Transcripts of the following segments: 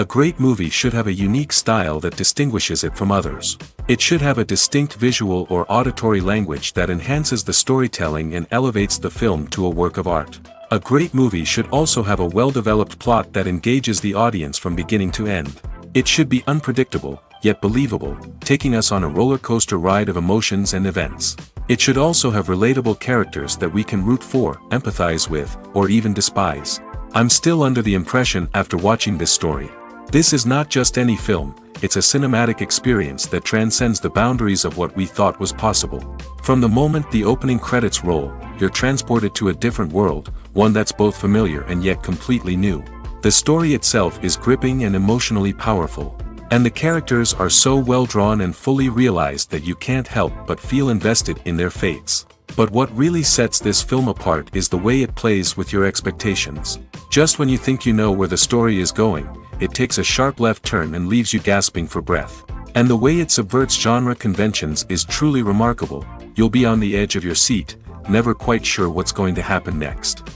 A great movie should have a unique style that distinguishes it from others. It should have a distinct visual or auditory language that enhances the storytelling and elevates the film to a work of art. A great movie should also have a well-developed plot that engages the audience from beginning to end. It should be unpredictable, yet believable, taking us on a roller coaster ride of emotions and events. It should also have relatable characters that we can root for, empathize with, or even despise. I'm still under the impression after watching this story. This is not just any film, it's a cinematic experience that transcends the boundaries of what we thought was possible. From the moment the opening credits roll, you're transported to a different world, one that's both familiar and yet completely new. The story itself is gripping and emotionally powerful. And the characters are so well drawn and fully realized that you can't help but feel invested in their fates. But what really sets this film apart is the way it plays with your expectations. Just when you think you know where the story is going, it takes a sharp left turn and leaves you gasping for breath. And the way it subverts genre conventions is truly remarkable. You'll be on the edge of your seat, never quite sure what's going to happen next.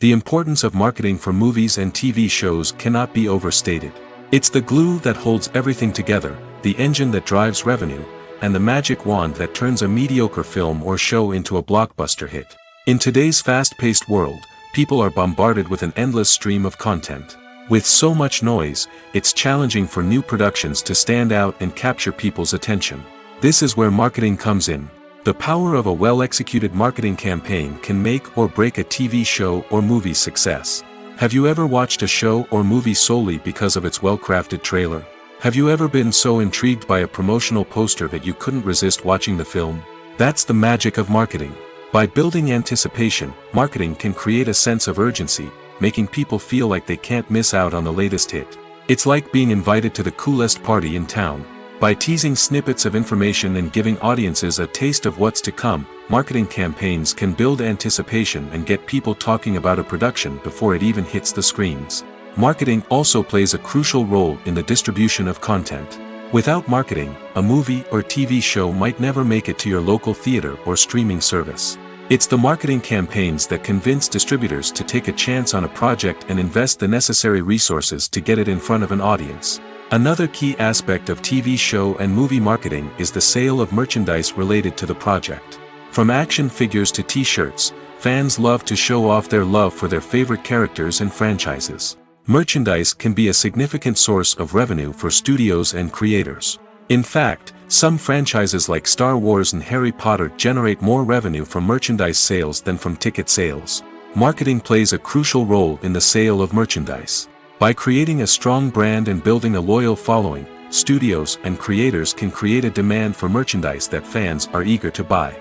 The importance of marketing for movies and TV shows cannot be overstated. It's the glue that holds everything together, the engine that drives revenue, and the magic wand that turns a mediocre film or show into a blockbuster hit. In today's fast-paced world, people are bombarded with an endless stream of content. With so much noise, it's challenging for new productions to stand out and capture people's attention. This is where marketing comes in. The power of a well-executed marketing campaign can make or break a TV show or movie's success. Have you ever watched a show or movie solely because of its well-crafted trailer? Have you ever been so intrigued by a promotional poster that you couldn't resist watching the film? That's the magic of marketing. By building anticipation, marketing can create a sense of urgency, making people feel like they can't miss out on the latest hit. It's like being invited to the coolest party in town. By teasing snippets of information and giving audiences a taste of what's to come, marketing campaigns can build anticipation and get people talking about a production before it even hits the screens. Marketing also plays a crucial role in the distribution of content. Without marketing, a movie or TV show might never make it to your local theater or streaming service. It's the marketing campaigns that convince distributors to take a chance on a project and invest the necessary resources to get it in front of an audience. Another key aspect of TV show and movie marketing is the sale of merchandise related to the project. From action figures to t-shirts, fans love to show off their love for their favorite characters and franchises. Merchandise can be a significant source of revenue for studios and creators. In fact, some franchises like Star Wars and Harry Potter generate more revenue from merchandise sales than from ticket sales. Marketing plays a crucial role in the sale of merchandise. By creating a strong brand and building a loyal following, studios and creators can create a demand for merchandise that fans are eager to buy.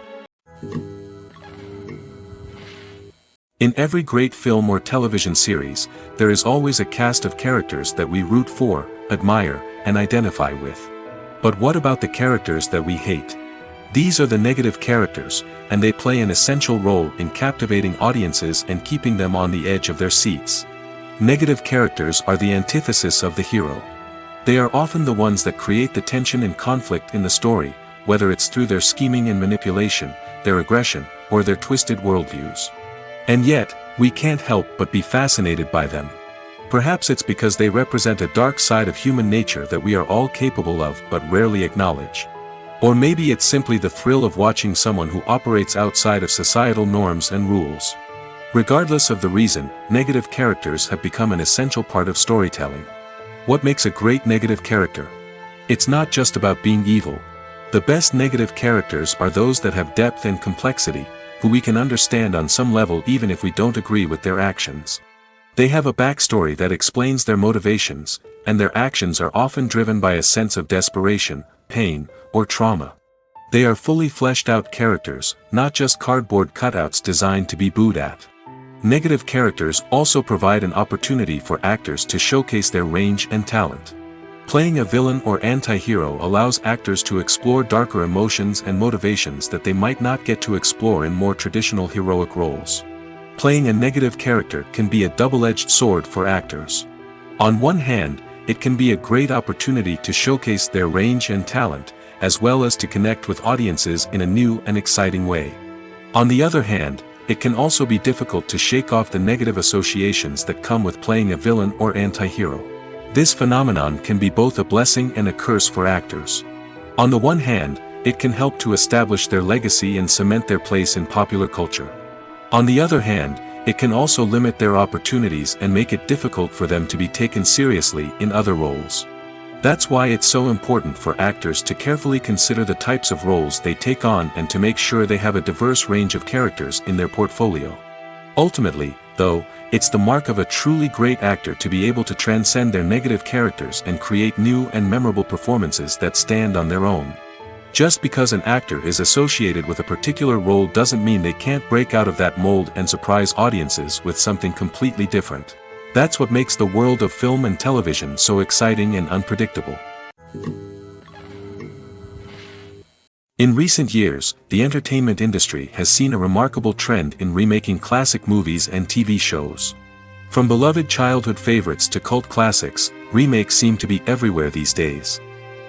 In every great film or television series, there is always a cast of characters that we root for, admire, and identify with. But what about the characters that we hate? These are the negative characters, and they play an essential role in captivating audiences and keeping them on the edge of their seats. Negative characters are the antithesis of the hero. They are often the ones that create the tension and conflict in the story, whether it's through their scheming and manipulation, their aggression, or their twisted worldviews. And yet, we can't help but be fascinated by them. Perhaps it's because they represent a dark side of human nature that we are all capable of but rarely acknowledge. Or maybe it's simply the thrill of watching someone who operates outside of societal norms and rules. Regardless of the reason, negative characters have become an essential part of storytelling. What makes a great negative character? It's not just about being evil. The best negative characters are those that have depth and complexity, who we can understand on some level even if we don't agree with their actions. They have a backstory that explains their motivations, and their actions are often driven by a sense of desperation, pain, or trauma. They are fully fleshed out characters, not just cardboard cutouts designed to be booed at. Negative characters also provide an opportunity for actors to showcase their range and talent. Playing a villain or anti-hero allows actors to explore darker emotions and motivations that they might not get to explore in more traditional heroic roles. Playing a negative character can be a double-edged sword for actors. On one hand, it can be a great opportunity to showcase their range and talent, as well as to connect with audiences in a new and exciting way. On the other hand, it can also be difficult to shake off the negative associations that come with playing a villain or anti-hero. This phenomenon can be both a blessing and a curse for actors. On the one hand, it can help to establish their legacy and cement their place in popular culture. On the other hand, it can also limit their opportunities and make it difficult for them to be taken seriously in other roles. That's why it's so important for actors to carefully consider the types of roles they take on and to make sure they have a diverse range of characters in their portfolio. Ultimately, though, it's the mark of a truly great actor to be able to transcend their negative characters and create new and memorable performances that stand on their own. Just because an actor is associated with a particular role doesn't mean they can't break out of that mold and surprise audiences with something completely different. That's what makes the world of film and television so exciting and unpredictable. In recent years, the entertainment industry has seen a remarkable trend in remaking classic movies and TV shows. From beloved childhood favorites to cult classics, remakes seem to be everywhere these days.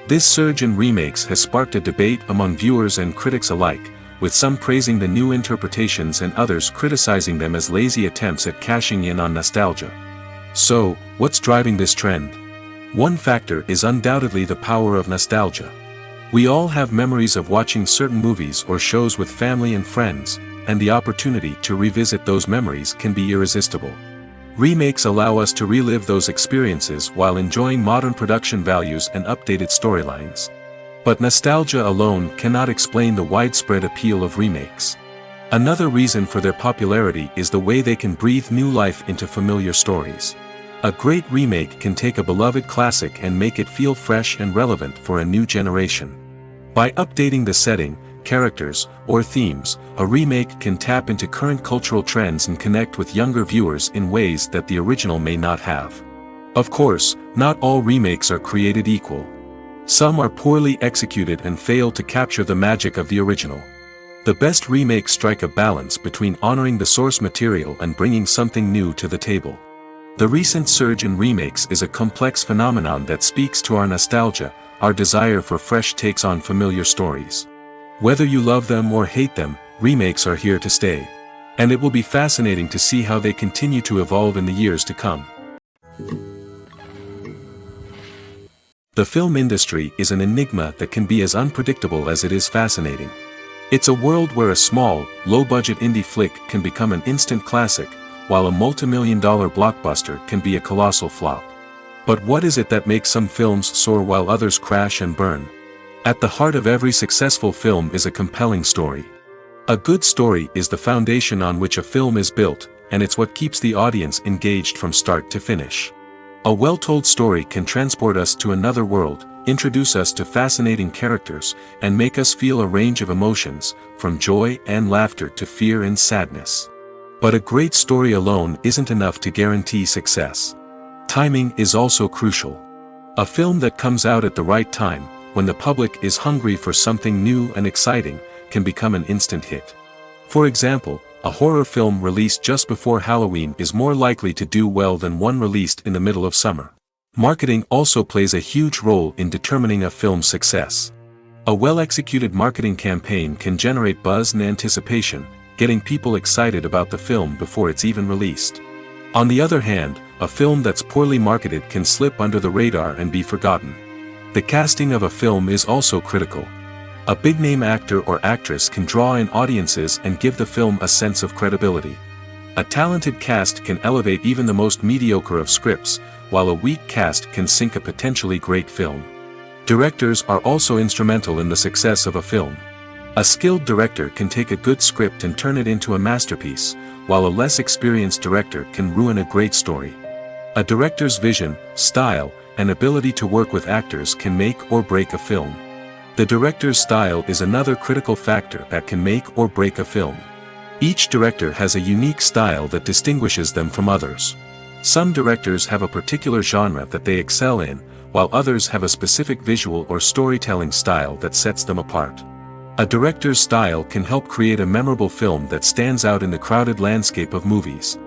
This surge in remakes has sparked a debate among viewers and critics alike, with some praising the new interpretations and others criticizing them as lazy attempts at cashing in on nostalgia. So, what's driving this trend? One factor is undoubtedly the power of nostalgia. We all have memories of watching certain movies or shows with family and friends, and the opportunity to revisit those memories can be irresistible. Remakes allow us to relive those experiences while enjoying modern production values and updated storylines. But nostalgia alone cannot explain the widespread appeal of remakes. Another reason for their popularity is the way they can breathe new life into familiar stories. A great remake can take a beloved classic and make it feel fresh and relevant for a new generation. By updating the setting, characters, or themes, a remake can tap into current cultural trends and connect with younger viewers in ways that the original may not have. Of course, not all remakes are created equal. Some are poorly executed and fail to capture the magic of the original. The best remakes strike a balance between honoring the source material and bringing something new to the table. The recent surge in remakes is a complex phenomenon that speaks to our nostalgia, our desire for fresh takes on familiar stories. Whether you love them or hate them, remakes are here to stay. And it will be fascinating to see how they continue to evolve in the years to come. The film industry is an enigma that can be as unpredictable as it is fascinating. It's a world where a small, low-budget indie flick can become an instant classic, while a multi-million-dollar blockbuster can be a colossal flop. But what is it that makes some films soar while others crash and burn? At the heart of every successful film is a compelling story. A good story is the foundation on which a film is built, and it's what keeps the audience engaged from start to finish. A well-told story can transport us to another world, introduce us to fascinating characters, and make us feel a range of emotions, from joy and laughter to fear and sadness. But a great story alone isn't enough to guarantee success. Timing is also crucial. A film that comes out at the right time, when the public is hungry for something new and exciting, can become an instant hit. For example, a horror film released just before Halloween is more likely to do well than one released in the middle of summer. Marketing also plays a huge role in determining a film's success. A well-executed marketing campaign can generate buzz and anticipation, getting people excited about the film before it's even released. On the other hand, a film that's poorly marketed can slip under the radar and be forgotten. The casting of a film is also critical. A big-name actor or actress can draw in audiences and give the film a sense of credibility. A talented cast can elevate even the most mediocre of scripts, while a weak cast can sink a potentially great film. Directors are also instrumental in the success of a film. A skilled director can take a good script and turn it into a masterpiece, while a less experienced director can ruin a great story. A director's vision, style, and ability to work with actors can make or break a film. The director's style is another critical factor that can make or break a film. Each director has a unique style that distinguishes them from others. Some directors have a particular genre that they excel in, while others have a specific visual or storytelling style that sets them apart. A director's style can help create a memorable film that stands out in the crowded landscape of movies.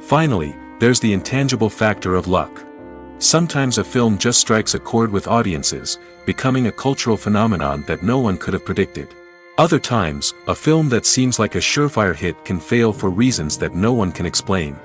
Finally, there's the intangible factor of luck. Sometimes a film just strikes a chord with audiences, becoming a cultural phenomenon that no one could have predicted. Other times, a film that seems like a surefire hit can fail for reasons that no one can explain.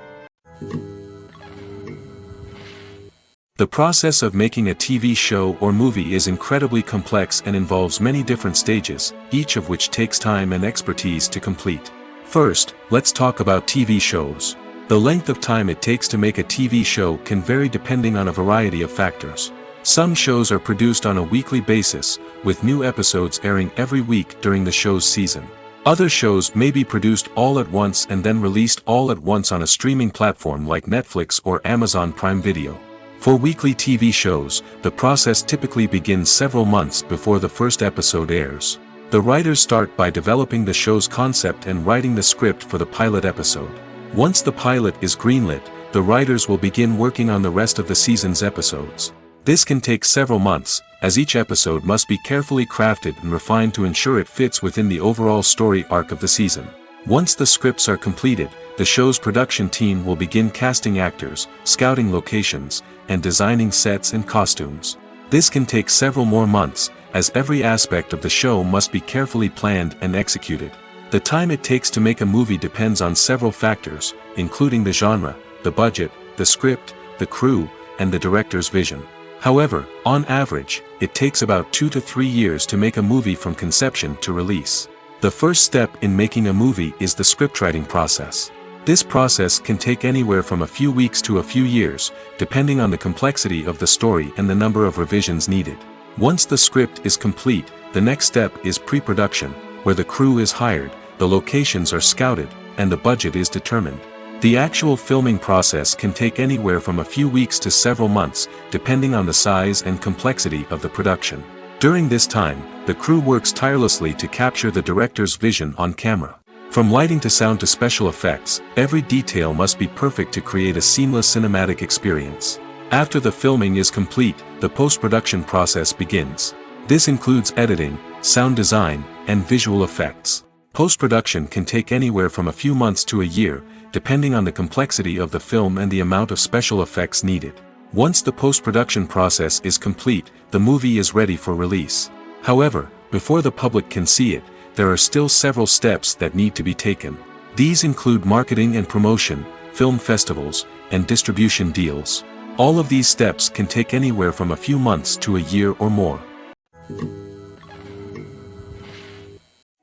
The process of making a TV show or movie is incredibly complex and involves many different stages, each of which takes time and expertise to complete. First, let's talk about TV shows. The length of time it takes to make a TV show can vary depending on a variety of factors. Some shows are produced on a weekly basis, with new episodes airing every week during the show's season. Other shows may be produced all at once and then released all at once on a streaming platform like Netflix or Amazon Prime Video. For weekly TV shows, the process typically begins several months before the first episode airs. The writers start by developing the show's concept and writing the script for the pilot episode. Once the pilot is greenlit, the writers will begin working on the rest of the season's episodes. This can take several months, as each episode must be carefully crafted and refined to ensure it fits within the overall story arc of the season. Once the scripts are completed, the show's production team will begin casting actors, scouting locations, and designing sets and costumes. This can take several more months, as every aspect of the show must be carefully planned and executed. The time it takes to make a movie depends on several factors, including the genre, the budget, the script, the crew, and the director's vision. However, on average, it takes about 2 to 3 years to make a movie from conception to release. The first step in making a movie is the scriptwriting process. This process can take anywhere from a few weeks to a few years, depending on the complexity of the story and the number of revisions needed. Once the script is complete, the next step is pre-production, where the crew is hired, the locations are scouted, and the budget is determined. The actual filming process can take anywhere from a few weeks to several months, depending on the size and complexity of the production. During this time, the crew works tirelessly to capture the director's vision on camera. From lighting to sound to special effects, every detail must be perfect to create a seamless cinematic experience. After the filming is complete, the post-production process begins. This includes editing, sound design, and visual effects. Post-production can take anywhere from a few months to a year, depending on the complexity of the film and the amount of special effects needed. Once the post-production process is complete, the movie is ready for release. However, before the public can see it, there are still several steps that need to be taken. These include marketing and promotion, film festivals, and distribution deals. All of these steps can take anywhere from a few months to a year or more.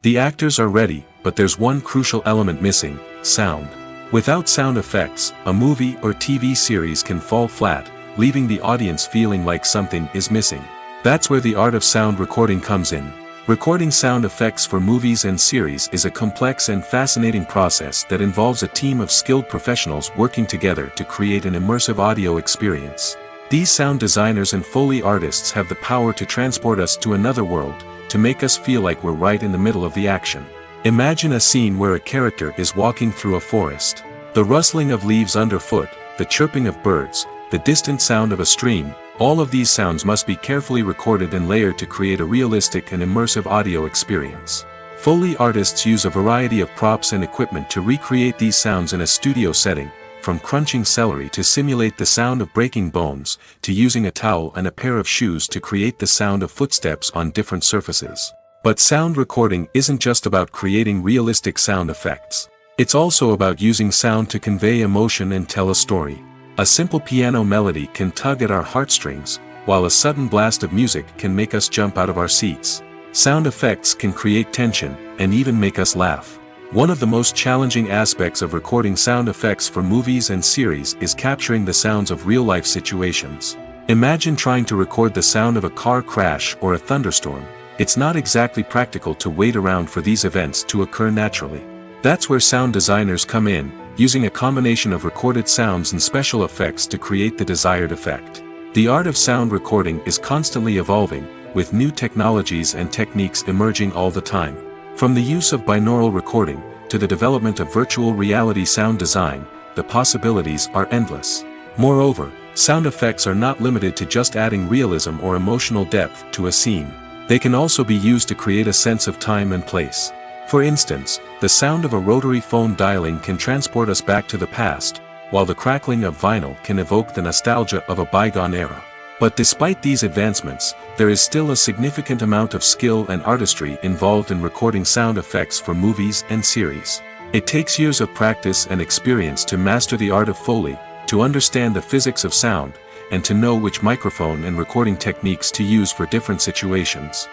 The actors are ready, but there's one crucial element missing: sound. Without sound effects, a movie or TV series can fall flat, leaving the audience feeling like something is missing. That's where the art of sound recording comes in. Recording sound effects for movies and series is a complex and fascinating process that involves a team of skilled professionals working together to create an immersive audio experience. These sound designers and Foley artists have the power to transport us to another world, to make us feel like we're right in the middle of the action. Imagine a scene where a character is walking through a forest. The rustling of leaves underfoot, the chirping of birds, the distant sound of a stream, all of these sounds must be carefully recorded and layered to create a realistic and immersive audio experience. Foley artists use a variety of props and equipment to recreate these sounds in a studio setting, from crunching celery to simulate the sound of breaking bones, to using a towel and a pair of shoes to create the sound of footsteps on different surfaces. But sound recording isn't just about creating realistic sound effects. It's also about using sound to convey emotion and tell a story. A simple piano melody can tug at our heartstrings, while a sudden blast of music can make us jump out of our seats. Sound effects can create tension, and even make us laugh. One of the most challenging aspects of recording sound effects for movies and series is capturing the sounds of real-life situations. Imagine trying to record the sound of a car crash or a thunderstorm. It's not exactly practical to wait around for these events to occur naturally. That's where sound designers come in, using a combination of recorded sounds and special effects to create the desired effect. The art of sound recording is constantly evolving, with new technologies and techniques emerging all the time. From the use of binaural recording, to the development of virtual reality sound design, the possibilities are endless. Moreover, sound effects are not limited to just adding realism or emotional depth to a scene. They can also be used to create a sense of time and place. For instance, the sound of a rotary phone dialing can transport us back to the past, while the crackling of vinyl can evoke the nostalgia of a bygone era. But despite these advancements, there is still a significant amount of skill and artistry involved in recording sound effects for movies and series. It takes years of practice and experience to master the art of Foley, to understand the physics of sound, and to know which microphone and recording techniques to use for different situations.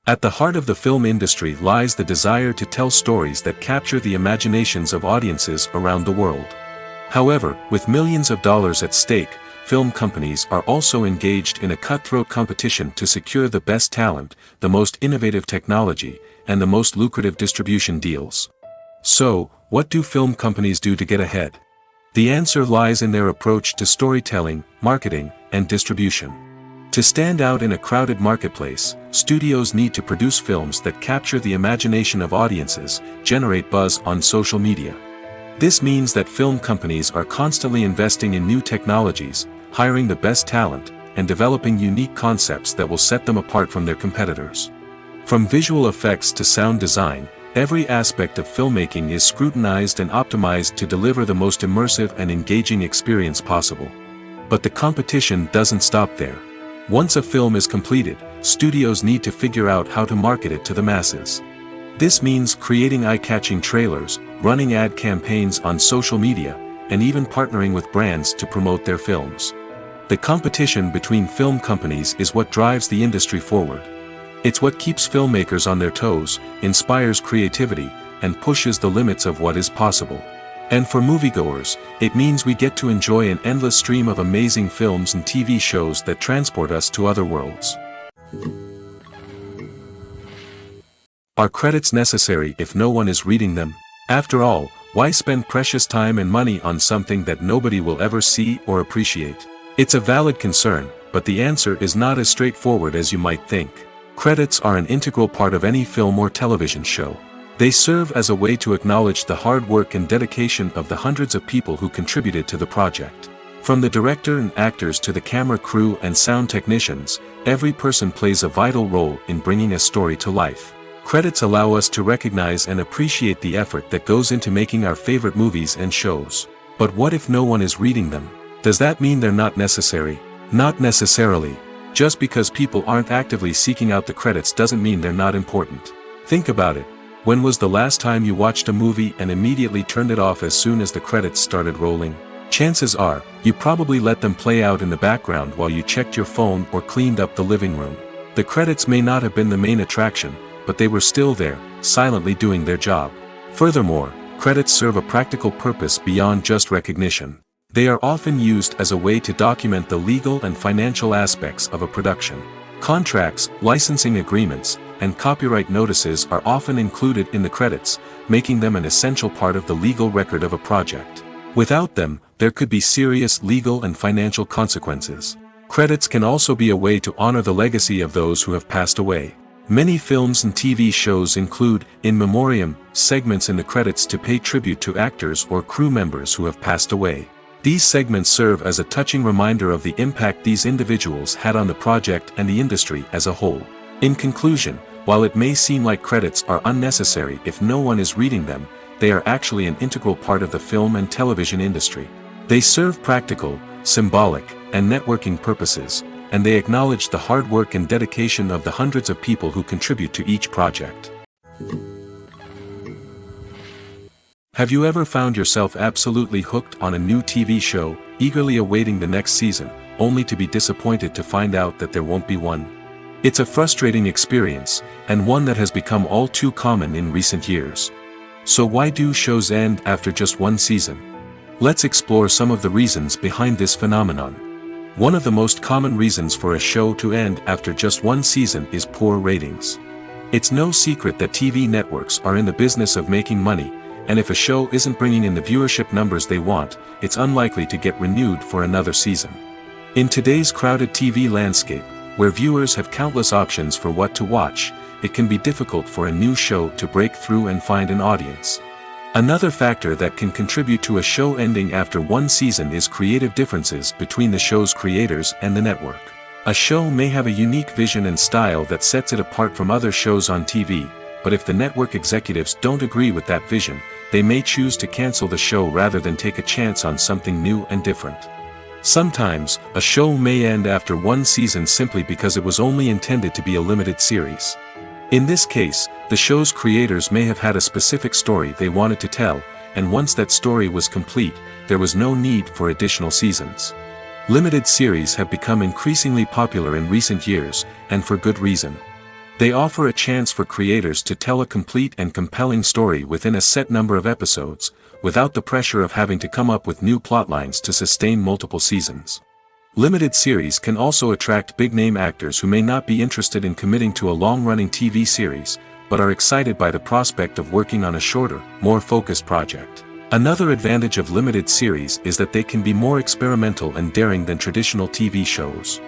At the heart of the film industry lies the desire to tell stories that capture the imaginations of audiences around the world. However, with millions of dollars at stake, film companies are also engaged in a cutthroat competition to secure the best talent, the most innovative technology, and the most lucrative distribution deals. So, what do film companies do to get ahead? The answer lies in their approach to storytelling, marketing, and distribution. To stand out in a crowded marketplace, studios need to produce films that capture the imagination of audiences, generate buzz on social media. This means that film companies are constantly investing in new technologies, hiring the best talent, and developing unique concepts that will set them apart from their competitors. From visual effects to sound design, every aspect of filmmaking is scrutinized and optimized to deliver the most immersive and engaging experience possible. But the competition doesn't stop there. Once a film is completed, studios need to figure out how to market it to the masses. This means creating eye-catching trailers, running ad campaigns on social media, and even partnering with brands to promote their films. The competition between film companies is what drives the industry forward. It's what keeps filmmakers on their toes, inspires creativity, and pushes the limits of what is possible. And for moviegoers, it means we get to enjoy an endless stream of amazing films and TV shows that transport us to other worlds. Are credits necessary if no one is reading them? After all, why spend precious time and money on something that nobody will ever see or appreciate? It's a valid concern, but the answer is not as straightforward as you might think. Credits are an integral part of any film or television show. They serve as a way to acknowledge the hard work and dedication of the hundreds of people who contributed to the project. From the director and actors to the camera crew and sound technicians, every person plays a vital role in bringing a story to life. Credits allow us to recognize and appreciate the effort that goes into making our favorite movies and shows. But what if no one is reading them? Does that mean they're not necessary? Not necessarily. Just because people aren't actively seeking out the credits doesn't mean they're not important. Think about it. When was the last time you watched a movie and immediately turned it off as soon as the credits started rolling? Chances are, you probably let them play out in the background while you checked your phone or cleaned up the living room. The credits may not have been the main attraction, but they were still there, silently doing their job. Furthermore, credits serve a practical purpose beyond just recognition. They are often used as a way to document the legal and financial aspects of a production. Contracts, licensing agreements, and copyright notices are often included in the credits, making them an essential part of the legal record of a project. Without them, there could be serious legal and financial consequences. Credits can also be a way to honor the legacy of those who have passed away. Many films and TV shows include in memoriam segments in the credits to pay tribute to actors or crew members who have passed away. These segments serve as a touching reminder of the impact these individuals had on the project and the industry as a whole. In conclusion, while it may seem like credits are unnecessary if no one is reading them, they are actually an integral part of the film and television industry. They serve practical, symbolic, and networking purposes, and they acknowledge the hard work and dedication of the hundreds of people who contribute to each project. Have you ever found yourself absolutely hooked on a new TV show, eagerly awaiting the next season, only to be disappointed to find out that there won't be one? It's a frustrating experience, and one that has become all too common in recent years. So why do shows end after just one season? Let's explore some of the reasons behind this phenomenon. One of the most common reasons for a show to end after just one season is poor ratings. It's no secret that TV networks are in the business of making money, and if a show isn't bringing in the viewership numbers they want, it's unlikely to get renewed for another season. In today's crowded TV landscape, where viewers have countless options for what to watch, it can be difficult for a new show to break through and find an audience. Another factor that can contribute to a show ending after one season is creative differences between the show's creators and the network. A show may have a unique vision and style that sets it apart from other shows on TV, but if the network executives don't agree with that vision, they may choose to cancel the show rather than take a chance on something new and different. Sometimes, a show may end after one season simply because it was only intended to be a limited series. In this case, the show's creators may have had a specific story they wanted to tell, and once that story was complete, there was no need for additional seasons. Limited series have become increasingly popular in recent years, and for good reason. They offer a chance for creators to tell a complete and compelling story within a set number of episodes, without the pressure of having to come up with new plotlines to sustain multiple seasons. Limited series can also attract big-name actors who may not be interested in committing to a long-running TV series, but are excited by the prospect of working on a shorter, more focused project. Another advantage of limited series is that they can be more experimental and daring than traditional TV shows.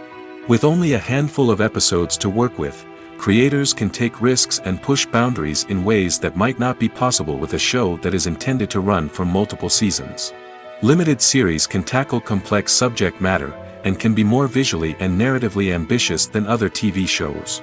With only a handful of episodes to work with, creators can take risks and push boundaries in ways that might not be possible with a show that is intended to run for multiple seasons. Limited series can tackle complex subject matter, and can be more visually and narratively ambitious than other TV shows.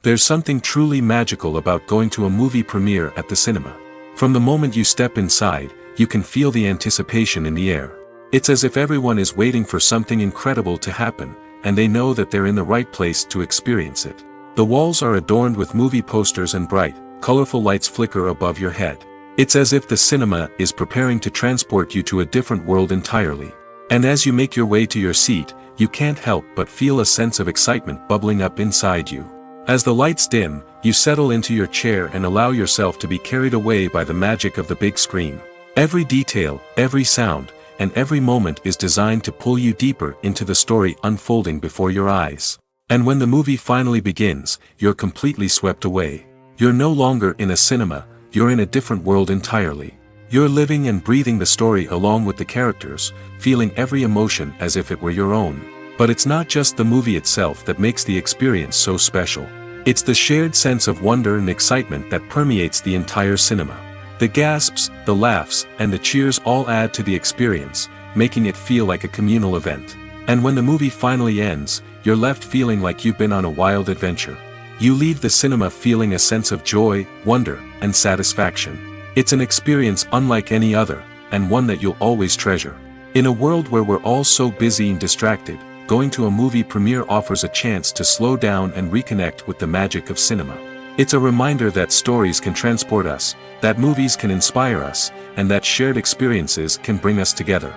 There's something truly magical about going to a movie premiere at the cinema. From the moment you step inside, you can feel the anticipation in the air. It's as if everyone is waiting for something incredible to happen, and they know that they're in the right place to experience it. The walls are adorned with movie posters and bright, colorful lights flicker above your head. It's as if the cinema is preparing to transport you to a different world entirely. And as you make your way to your seat, you can't help but feel a sense of excitement bubbling up inside you. As the lights dim, you settle into your chair and allow yourself to be carried away by the magic of the big screen. Every detail, every sound, and every moment is designed to pull you deeper into the story unfolding before your eyes. And when the movie finally begins, you're completely swept away. You're no longer in a cinema, you're in a different world entirely. You're living and breathing the story along with the characters, feeling every emotion as if it were your own. But it's not just the movie itself that makes the experience so special. It's the shared sense of wonder and excitement that permeates the entire cinema. The gasps, the laughs, and the cheers all add to the experience, making it feel like a communal event. And when the movie finally ends, you're left feeling like you've been on a wild adventure. You leave the cinema feeling a sense of joy, wonder, and satisfaction. It's an experience unlike any other, and one that you'll always treasure. In a world where we're all so busy and distracted, going to a movie premiere offers a chance to slow down and reconnect with the magic of cinema. It's a reminder that stories can transport us, that movies can inspire us, and that shared experiences can bring us together.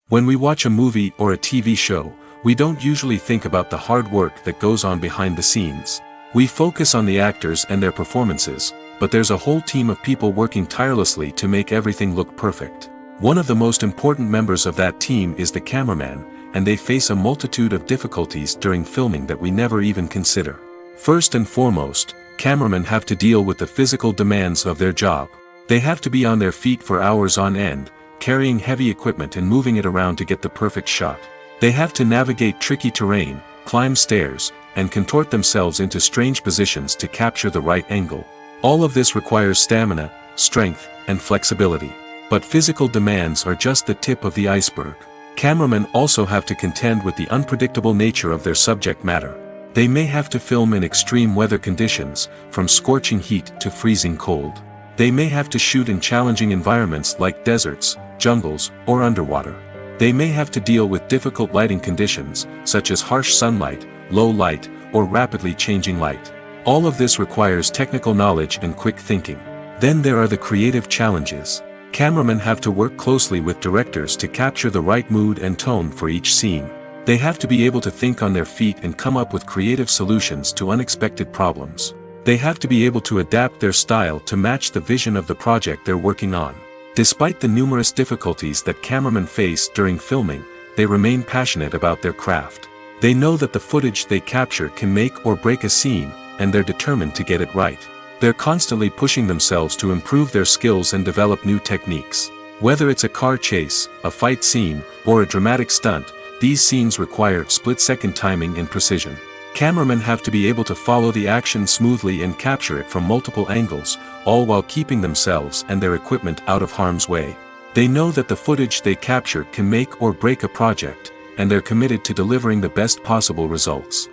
When we watch a movie or a TV show, we don't usually think about the hard work that goes on behind the scenes. We focus on the actors and their performances, but there's a whole team of people working tirelessly to make everything look perfect. One of the most important members of that team is the cameraman, and they face a multitude of difficulties during filming that we never even consider. First and foremost, cameramen have to deal with the physical demands of their job. They have to be on their feet for hours on end, carrying heavy equipment and moving it around to get the perfect shot. They have to navigate tricky terrain, climb stairs, and contort themselves into strange positions to capture the right angle. All of this requires stamina, strength, and flexibility. But physical demands are just the tip of the iceberg. Cameramen also have to contend with the unpredictable nature of their subject matter. They may have to film in extreme weather conditions, from scorching heat to freezing cold. They may have to shoot in challenging environments like deserts, jungles, or underwater. They may have to deal with difficult lighting conditions, such as harsh sunlight, low light, or rapidly changing light. All of this requires technical knowledge and quick thinking. Then there are the creative challenges. Cameramen have to work closely with directors to capture the right mood and tone for each scene. They have to be able to think on their feet and come up with creative solutions to unexpected problems. They have to be able to adapt their style to match the vision of the project they're working on. Despite the numerous difficulties that cameramen face during filming, they remain passionate about their craft. They know that the footage they capture can make or break a scene, and they're determined to get it right. They're constantly pushing themselves to improve their skills and develop new techniques. Whether it's a car chase, a fight scene, or a dramatic stunt, these scenes require split-second timing and precision. Cameramen have to be able to follow the action smoothly and capture it from multiple angles, all while keeping themselves and their equipment out of harm's way. They know that the footage they capture can make or break a project, and they're committed to delivering the best possible results.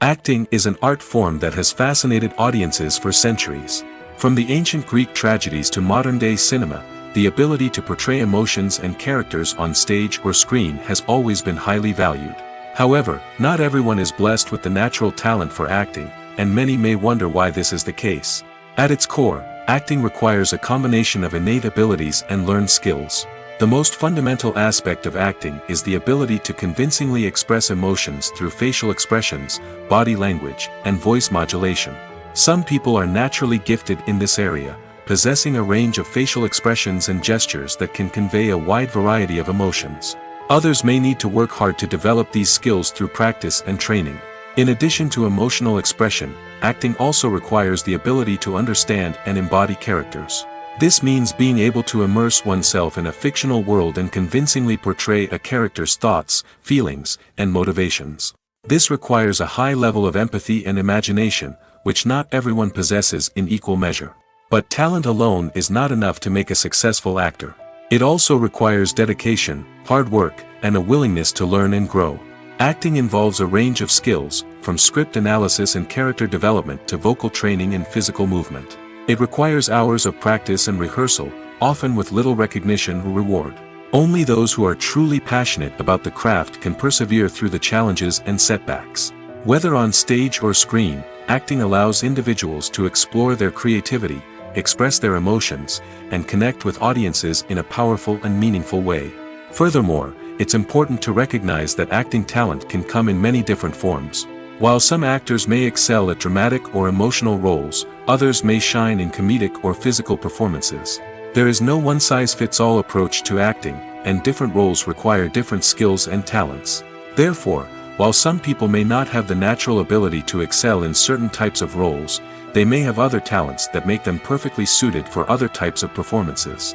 Acting is an art form that has fascinated audiences for centuries. From the ancient Greek tragedies to modern-day cinema, the ability to portray emotions and characters on stage or screen has always been highly valued. However, not everyone is blessed with the natural talent for acting, and many may wonder why this is the case. At its core, acting requires a combination of innate abilities and learned skills. The most fundamental aspect of acting is the ability to convincingly express emotions through facial expressions, body language, and voice modulation. Some people are naturally gifted in this area, possessing a range of facial expressions and gestures that can convey a wide variety of emotions. Others may need to work hard to develop these skills through practice and training. In addition to emotional expression, acting also requires the ability to understand and embody characters. This means being able to immerse oneself in a fictional world and convincingly portray a character's thoughts, feelings, and motivations. This requires a high level of empathy and imagination, which not everyone possesses in equal measure. But talent alone is not enough to make a successful actor. It also requires dedication, hard work, and a willingness to learn and grow. Acting involves a range of skills, from script analysis and character development to vocal training and physical movement. It requires hours of practice and rehearsal, often with little recognition or reward. Only those who are truly passionate about the craft can persevere through the challenges and setbacks. Whether on stage or screen, acting allows individuals to explore their creativity, express their emotions, and connect with audiences in a powerful and meaningful way. Furthermore, it's important to recognize that acting talent can come in many different forms. While some actors may excel at dramatic or emotional roles, others may shine in comedic or physical performances. There is no one-size-fits-all approach to acting, and different roles require different skills and talents. Therefore, while some people may not have the natural ability to excel in certain types of roles, they may have other talents that make them perfectly suited for other types of performances.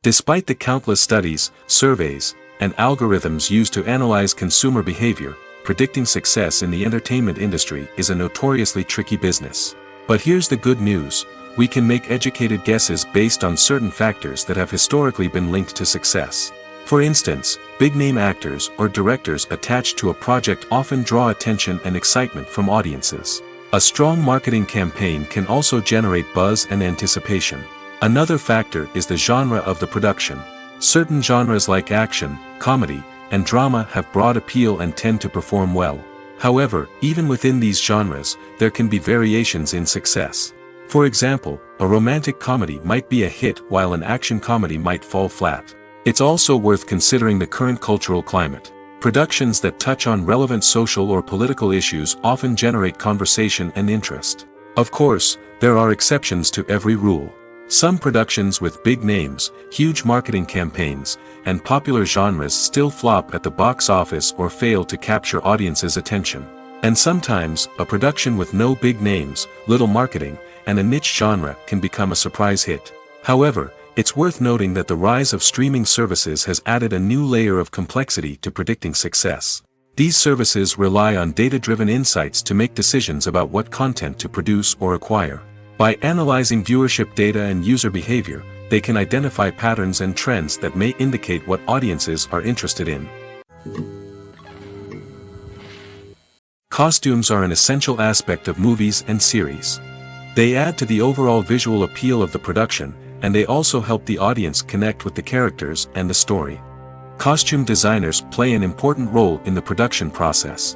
Despite the countless studies, surveys, and algorithms used to analyze consumer behavior, predicting success in the entertainment industry is a notoriously tricky business. But here's the good news: we can make educated guesses based on certain factors that have historically been linked to success. For instance, big-name actors or directors attached to a project often draw attention and excitement from audiences. A strong marketing campaign can also generate buzz and anticipation. Another factor is the genre of the production. Certain genres like action, comedy, and drama have broad appeal and tend to perform well. However, even within these genres, there can be variations in success. For example, a romantic comedy might be a hit while an action comedy might fall flat. It's also worth considering the current cultural climate. Productions that touch on relevant social or political issues often generate conversation and interest. Of course, there are exceptions to every rule. Some productions with big names, huge marketing campaigns, and popular genres still flop at the box office or fail to capture audiences' attention. And sometimes, a production with no big names, little marketing, and a niche genre can become a surprise hit. However, it's worth noting that the rise of streaming services has added a new layer of complexity to predicting success. These services rely on data-driven insights to make decisions about what content to produce or acquire. By analyzing viewership data and user behavior, they can identify patterns and trends that may indicate what audiences are interested in. Costumes are an essential aspect of movies and series. They add to the overall visual appeal of the production, and they also help the audience connect with the characters and the story. Costume designers play an important role in the production process.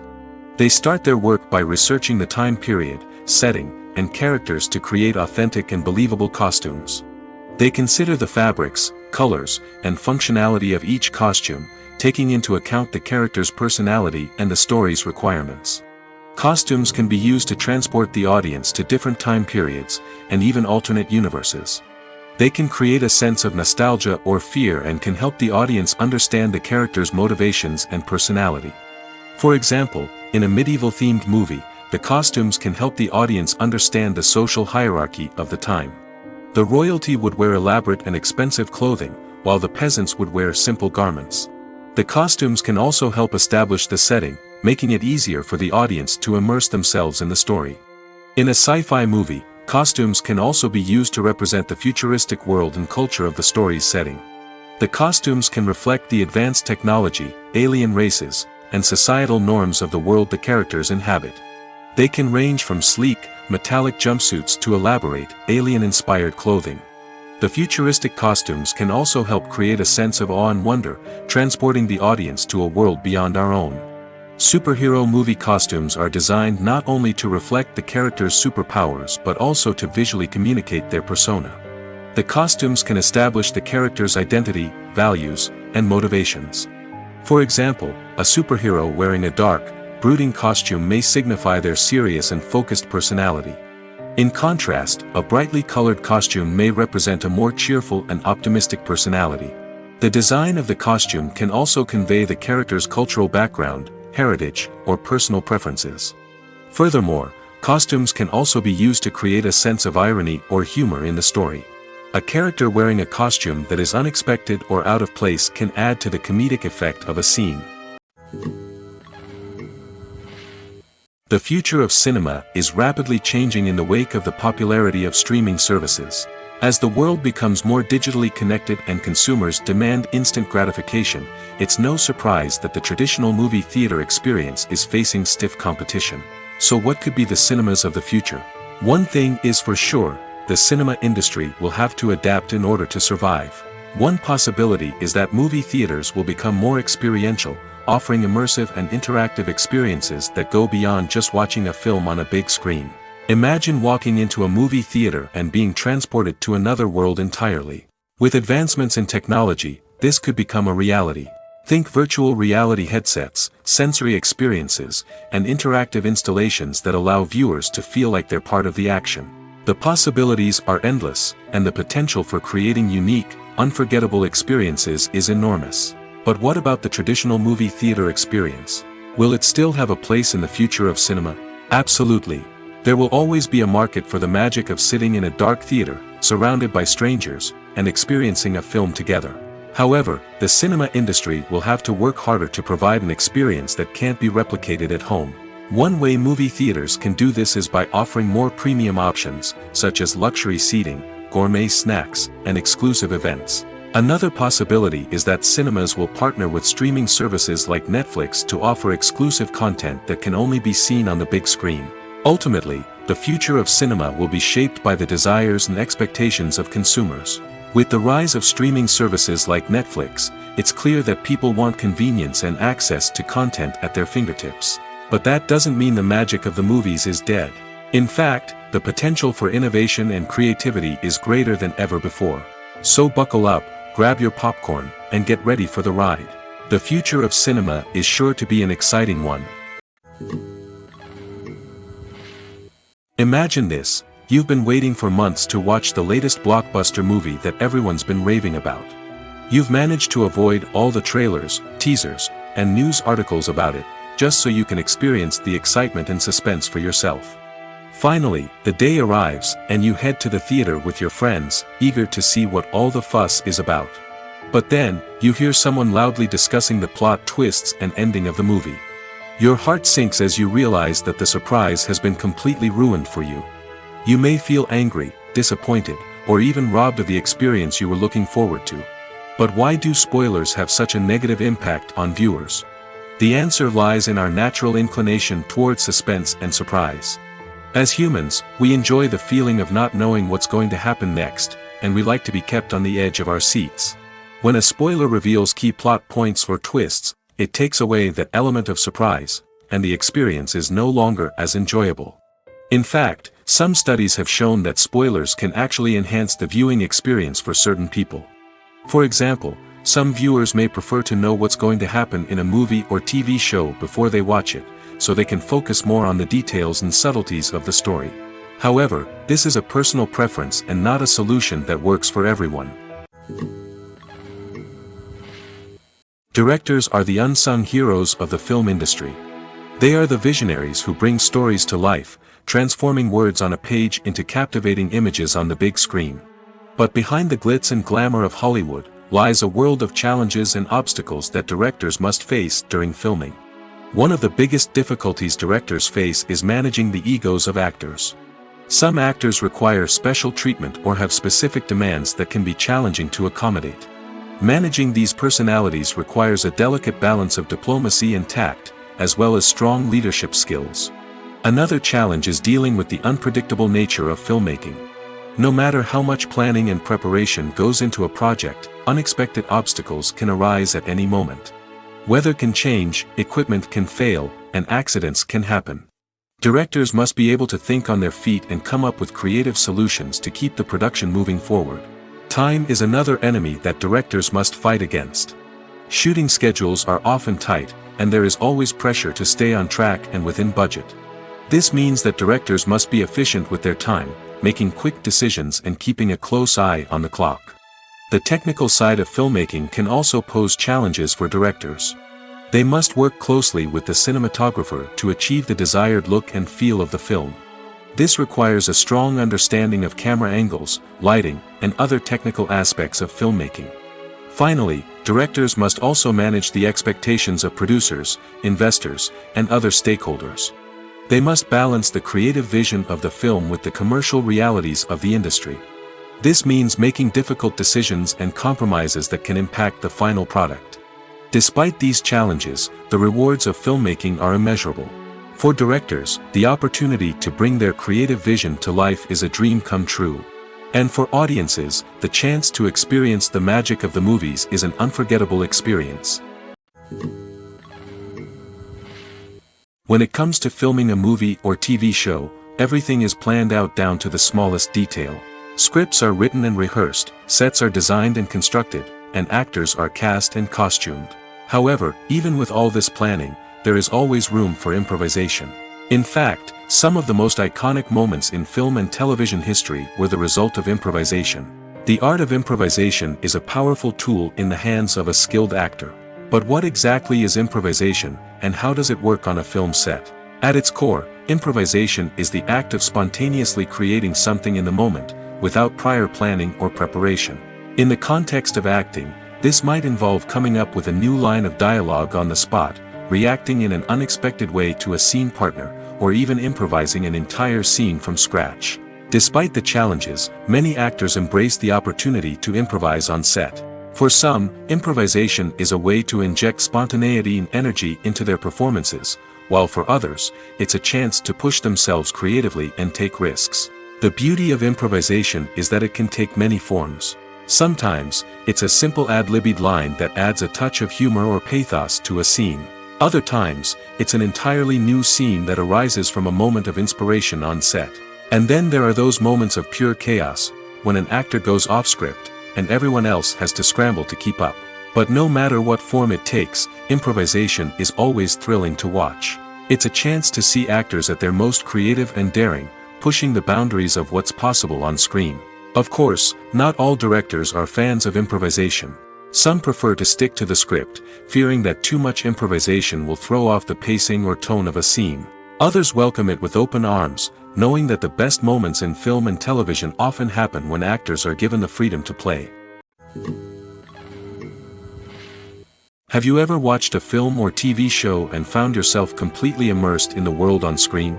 They start their work by researching the time period, setting, and characters to create authentic and believable costumes. They consider the fabrics, colors, and functionality of each costume, taking into account the character's personality and the story's requirements. Costumes can be used to transport the audience to different time periods, and even alternate universes. They can create a sense of nostalgia or fear and can help the audience understand the character's motivations and personality. For example, in a medieval-themed movie, the costumes can help the audience understand the social hierarchy of the time. The royalty would wear elaborate and expensive clothing, while the peasants would wear simple garments. The costumes can also help establish the setting, making it easier for the audience to immerse themselves in the story. In a sci-fi movie, costumes can also be used to represent the futuristic world and culture of the story's setting. The costumes can reflect the advanced technology, alien races, and societal norms of the world the characters inhabit. They can range from sleek, metallic jumpsuits to elaborate, alien-inspired clothing. The futuristic costumes can also help create a sense of awe and wonder, transporting the audience to a world beyond our own. Superhero movie costumes are designed not only to reflect the character's superpowers but also to visually communicate their persona. The costumes can establish the character's identity, values, and motivations. For example, a superhero wearing a dark, brooding costume may signify their serious and focused personality. In contrast, a brightly colored costume may represent a more cheerful and optimistic personality. The design of the costume can also convey the character's cultural background, heritage, or personal preferences. Furthermore, costumes can also be used to create a sense of irony or humor in the story. A character wearing a costume that is unexpected or out of place can add to the comedic effect of a scene. The future of cinema is rapidly changing in the wake of the popularity of streaming services. As the world becomes more digitally connected and consumers demand instant gratification, it's no surprise that the traditional movie theater experience is facing stiff competition. So what could be the cinemas of the future? One thing is for sure, the cinema industry will have to adapt in order to survive. One possibility is that movie theaters will become more experiential, offering immersive and interactive experiences that go beyond just watching a film on a big screen. Imagine walking into a movie theater and being transported to another world entirely. With advancements in technology, this could become a reality. Think virtual reality headsets, sensory experiences, and interactive installations that allow viewers to feel like they're part of the action. The possibilities are endless, and the potential for creating unique, unforgettable experiences is enormous. But what about the traditional movie theater experience? Will it still have a place in the future of cinema? Absolutely. There will always be a market for the magic of sitting in a dark theater, surrounded by strangers, and experiencing a film together. However, the cinema industry will have to work harder to provide an experience that can't be replicated at home. One way movie theaters can do this is by offering more premium options, such as luxury seating, gourmet snacks, and exclusive events. Another possibility is that cinemas will partner with streaming services like Netflix to offer exclusive content that can only be seen on the big screen. Ultimately, the future of cinema will be shaped by the desires and expectations of consumers. With the rise of streaming services like Netflix, it's clear that people want convenience and access to content at their fingertips. But that doesn't mean the magic of the movies is dead. In fact, the potential for innovation and creativity is greater than ever before. So buckle up, grab your popcorn, and get ready for the ride. The future of cinema is sure to be an exciting one. Imagine this, you've been waiting for months to watch the latest blockbuster movie that everyone's been raving about. You've managed to avoid all the trailers, teasers, and news articles about it, just so you can experience the excitement and suspense for yourself. Finally, the day arrives, and you head to the theater with your friends, eager to see what all the fuss is about. But then, you hear someone loudly discussing the plot twists and ending of the movie. Your heart sinks as you realize that the surprise has been completely ruined for you. You may feel angry, disappointed, or even robbed of the experience you were looking forward to. But why do spoilers have such a negative impact on viewers? The answer lies in our natural inclination towards suspense and surprise. As humans, we enjoy the feeling of not knowing what's going to happen next, and we like to be kept on the edge of our seats. When a spoiler reveals key plot points or twists, it takes away that element of surprise, and the experience is no longer as enjoyable. In fact, some studies have shown that spoilers can actually enhance the viewing experience for certain people. For example, some viewers may prefer to know what's going to happen in a movie or TV show before they watch it, so they can focus more on the details and subtleties of the story. However, this is a personal preference and not a solution that works for everyone. Directors are the unsung heroes of the film industry. They are the visionaries who bring stories to life, transforming words on a page into captivating images on the big screen. But behind the glitz and glamour of Hollywood, lies a world of challenges and obstacles that directors must face during filming. One of the biggest difficulties directors face is managing the egos of actors. Some actors require special treatment or have specific demands that can be challenging to accommodate. Managing these personalities requires a delicate balance of diplomacy and tact, as well as strong leadership skills. Another challenge is dealing with the unpredictable nature of filmmaking. No matter how much planning and preparation goes into a project, unexpected obstacles can arise at any moment. Weather can change, equipment can fail, and accidents can happen. Directors must be able to think on their feet and come up with creative solutions to keep the production moving forward. Time is another enemy that directors must fight against. Shooting schedules are often tight, and there is always pressure to stay on track and within budget. This means that directors must be efficient with their time, making quick decisions and keeping a close eye on the clock. The technical side of filmmaking can also pose challenges for directors. They must work closely with the cinematographer to achieve the desired look and feel of the film. This requires a strong understanding of camera angles, lighting, and other technical aspects of filmmaking. Finally, directors must also manage the expectations of producers, investors, and other stakeholders. They must balance the creative vision of the film with the commercial realities of the industry. This means making difficult decisions and compromises that can impact the final product. Despite these challenges, the rewards of filmmaking are immeasurable. For directors, the opportunity to bring their creative vision to life is a dream come true. And for audiences, the chance to experience the magic of the movies is an unforgettable experience. When it comes to filming a movie or TV show, everything is planned out down to the smallest detail. Scripts are written and rehearsed, sets are designed and constructed, and actors are cast and costumed. However, even with all this planning, there is always room for improvisation. In fact, some of the most iconic moments in film and television history were the result of improvisation. The art of improvisation is a powerful tool in the hands of a skilled actor. But what exactly is improvisation, and how does it work on a film set? At its core, improvisation is the act of spontaneously creating something in the moment, without prior planning or preparation. In the context of acting, this might involve coming up with a new line of dialogue on the spot, reacting in an unexpected way to a scene partner, or even improvising an entire scene from scratch. Despite the challenges, many actors embrace the opportunity to improvise on set. For some, improvisation is a way to inject spontaneity and energy into their performances, while for others, it's a chance to push themselves creatively and take risks. The beauty of improvisation is that it can take many forms. Sometimes, it's a simple ad-libbed line that adds a touch of humor or pathos to a scene. Other times, it's an entirely new scene that arises from a moment of inspiration on set. And then there are those moments of pure chaos, when an actor goes off script, and everyone else has to scramble to keep up. But no matter what form it takes, improvisation is always thrilling to watch. It's a chance to see actors at their most creative and daring, pushing the boundaries of what's possible on screen. Of course, not all directors are fans of improvisation. Some prefer to stick to the script, fearing that too much improvisation will throw off the pacing or tone of a scene. Others welcome it with open arms, knowing that the best moments in film and television often happen when actors are given the freedom to play. Have you ever watched a film or TV show and found yourself completely immersed in the world on screen?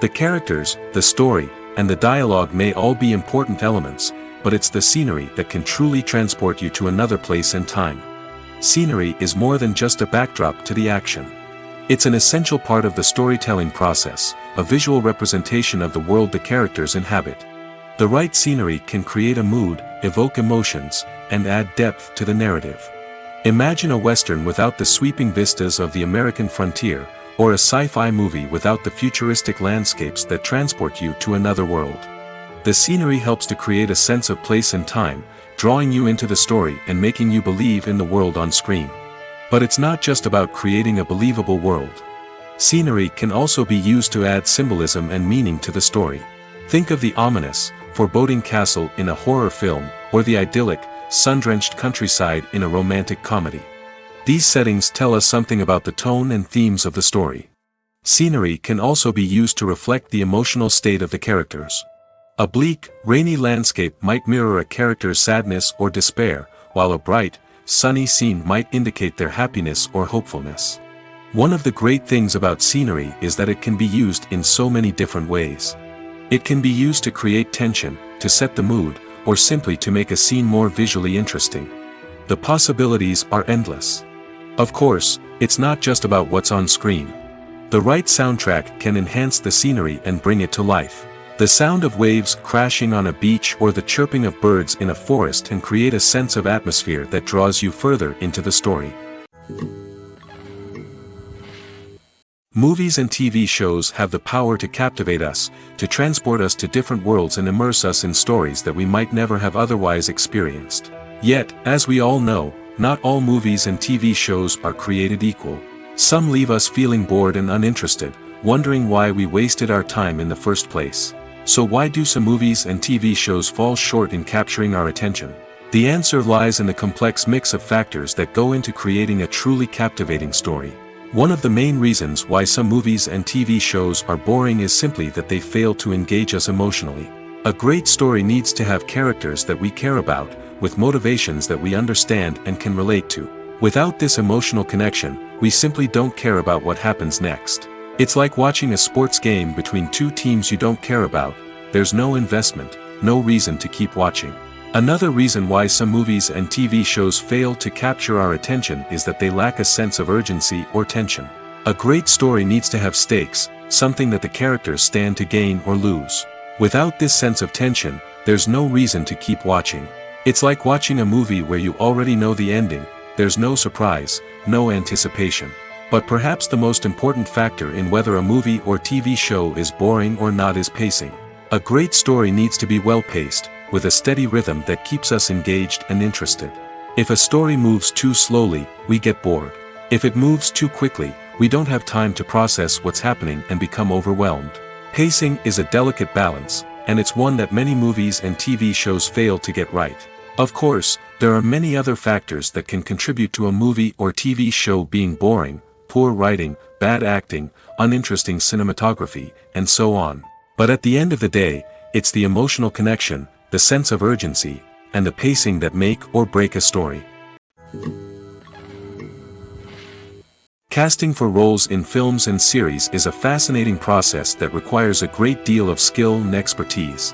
The characters, the story, and the dialogue may all be important elements, but it's the scenery that can truly transport you to another place and time. Scenery is more than just a backdrop to the action. It's an essential part of the storytelling process, a visual representation of the world the characters inhabit. The right scenery can create a mood, evoke emotions, and add depth to the narrative. Imagine a Western without the sweeping vistas of the American frontier, or a sci-fi movie without the futuristic landscapes that transport you to another world. The scenery helps to create a sense of place and time, drawing you into the story and making you believe in the world on screen. But it's not just about creating a believable world. Scenery can also be used to add symbolism and meaning to the story. Think of the ominous, foreboding castle in a horror film, or the idyllic, sun-drenched countryside in a romantic comedy. These settings tell us something about the tone and themes of the story. Scenery can also be used to reflect the emotional state of the characters. A bleak, rainy landscape might mirror a character's sadness or despair, while a bright, sunny scene might indicate their happiness or hopefulness. One of the great things about scenery is that it can be used in so many different ways. It can be used to create tension, to set the mood, or simply to make a scene more visually interesting. The possibilities are endless. Of course, it's not just about what's on screen. The right soundtrack can enhance the scenery and bring it to life. The sound of waves crashing on a beach or the chirping of birds in a forest can create a sense of atmosphere that draws you further into the story. Movies and TV shows have the power to captivate us, to transport us to different worlds and immerse us in stories that we might never have otherwise experienced. Yet, as we all know, not all movies and TV shows are created equal. Some leave us feeling bored and uninterested, wondering why we wasted our time in the first place. So why do some movies and TV shows fall short in capturing our attention? The answer lies in the complex mix of factors that go into creating a truly captivating story. One of the main reasons why some movies and TV shows are boring is simply that they fail to engage us emotionally. A great story needs to have characters that we care about, with motivations that we understand and can relate to. Without this emotional connection, we simply don't care about what happens next. It's like watching a sports game between two teams you don't care about. There's no investment, no reason to keep watching. Another reason why some movies and TV shows fail to capture our attention is that they lack a sense of urgency or tension. A great story needs to have stakes, something that the characters stand to gain or lose. Without this sense of tension, there's no reason to keep watching. It's like watching a movie where you already know the ending. There's no surprise, no anticipation. But perhaps the most important factor in whether a movie or TV show is boring or not is pacing. A great story needs to be well-paced, with a steady rhythm that keeps us engaged and interested. If a story moves too slowly, we get bored. If it moves too quickly, we don't have time to process what's happening and become overwhelmed. Pacing is a delicate balance, and it's one that many movies and TV shows fail to get right. Of course, there are many other factors that can contribute to a movie or TV show being boring: poor writing, bad acting, uninteresting cinematography, and so on. But at the end of the day, it's the emotional connection, the sense of urgency, and the pacing that make or break a story. Casting for roles in films and series is a fascinating process that requires a great deal of skill and expertise.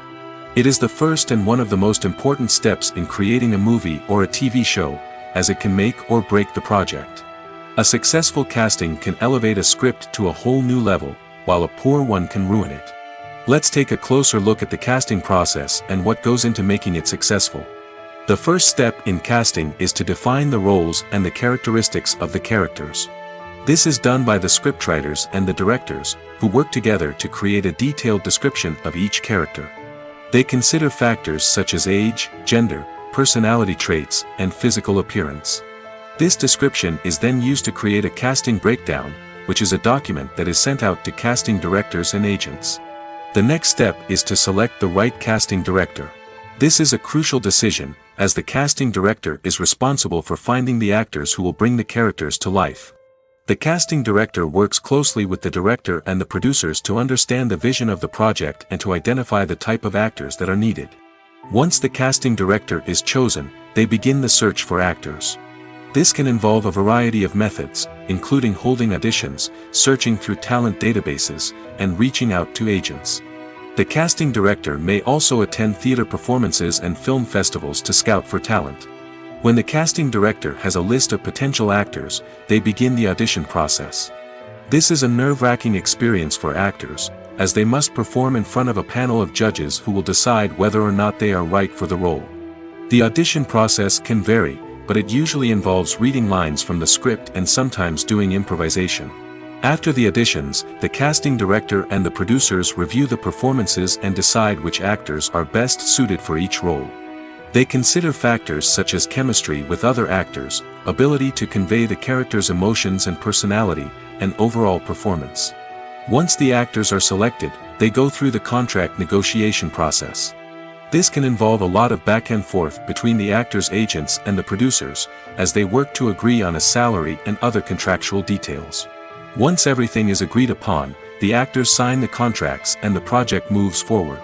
It is the first and one of the most important steps in creating a movie or a TV show, as it can make or break the project. A successful casting can elevate a script to a whole new level, while a poor one can ruin it. Let's take a closer look at the casting process and what goes into making it successful. The first step in casting is to define the roles and the characteristics of the characters. This is done by the scriptwriters and the directors, who work together to create a detailed description of each character. They consider factors such as age, gender, personality traits, and physical appearance. This description is then used to create a casting breakdown, which is a document that is sent out to casting directors and agents. The next step is to select the right casting director. This is a crucial decision, as the casting director is responsible for finding the actors who will bring the characters to life. The casting director works closely with the director and the producers to understand the vision of the project and to identify the type of actors that are needed. Once the casting director is chosen, they begin the search for actors. This can involve a variety of methods, including holding auditions, searching through talent databases, and reaching out to agents. The casting director may also attend theater performances and film festivals to scout for talent. When the casting director has a list of potential actors, they begin the audition process. This is a nerve-wracking experience for actors, as they must perform in front of a panel of judges who will decide whether or not they are right for the role. The audition process can vary, but it usually involves reading lines from the script and sometimes doing improvisation. After the auditions, the casting director and the producers review the performances and decide which actors are best suited for each role. They consider factors such as chemistry with other actors, ability to convey the character's emotions and personality, and overall performance. Once the actors are selected, they go through the contract negotiation process. This can involve a lot of back and forth between the actors' agents and the producers, as they work to agree on a salary and other contractual details. Once everything is agreed upon, the actors sign the contracts and the project moves forward.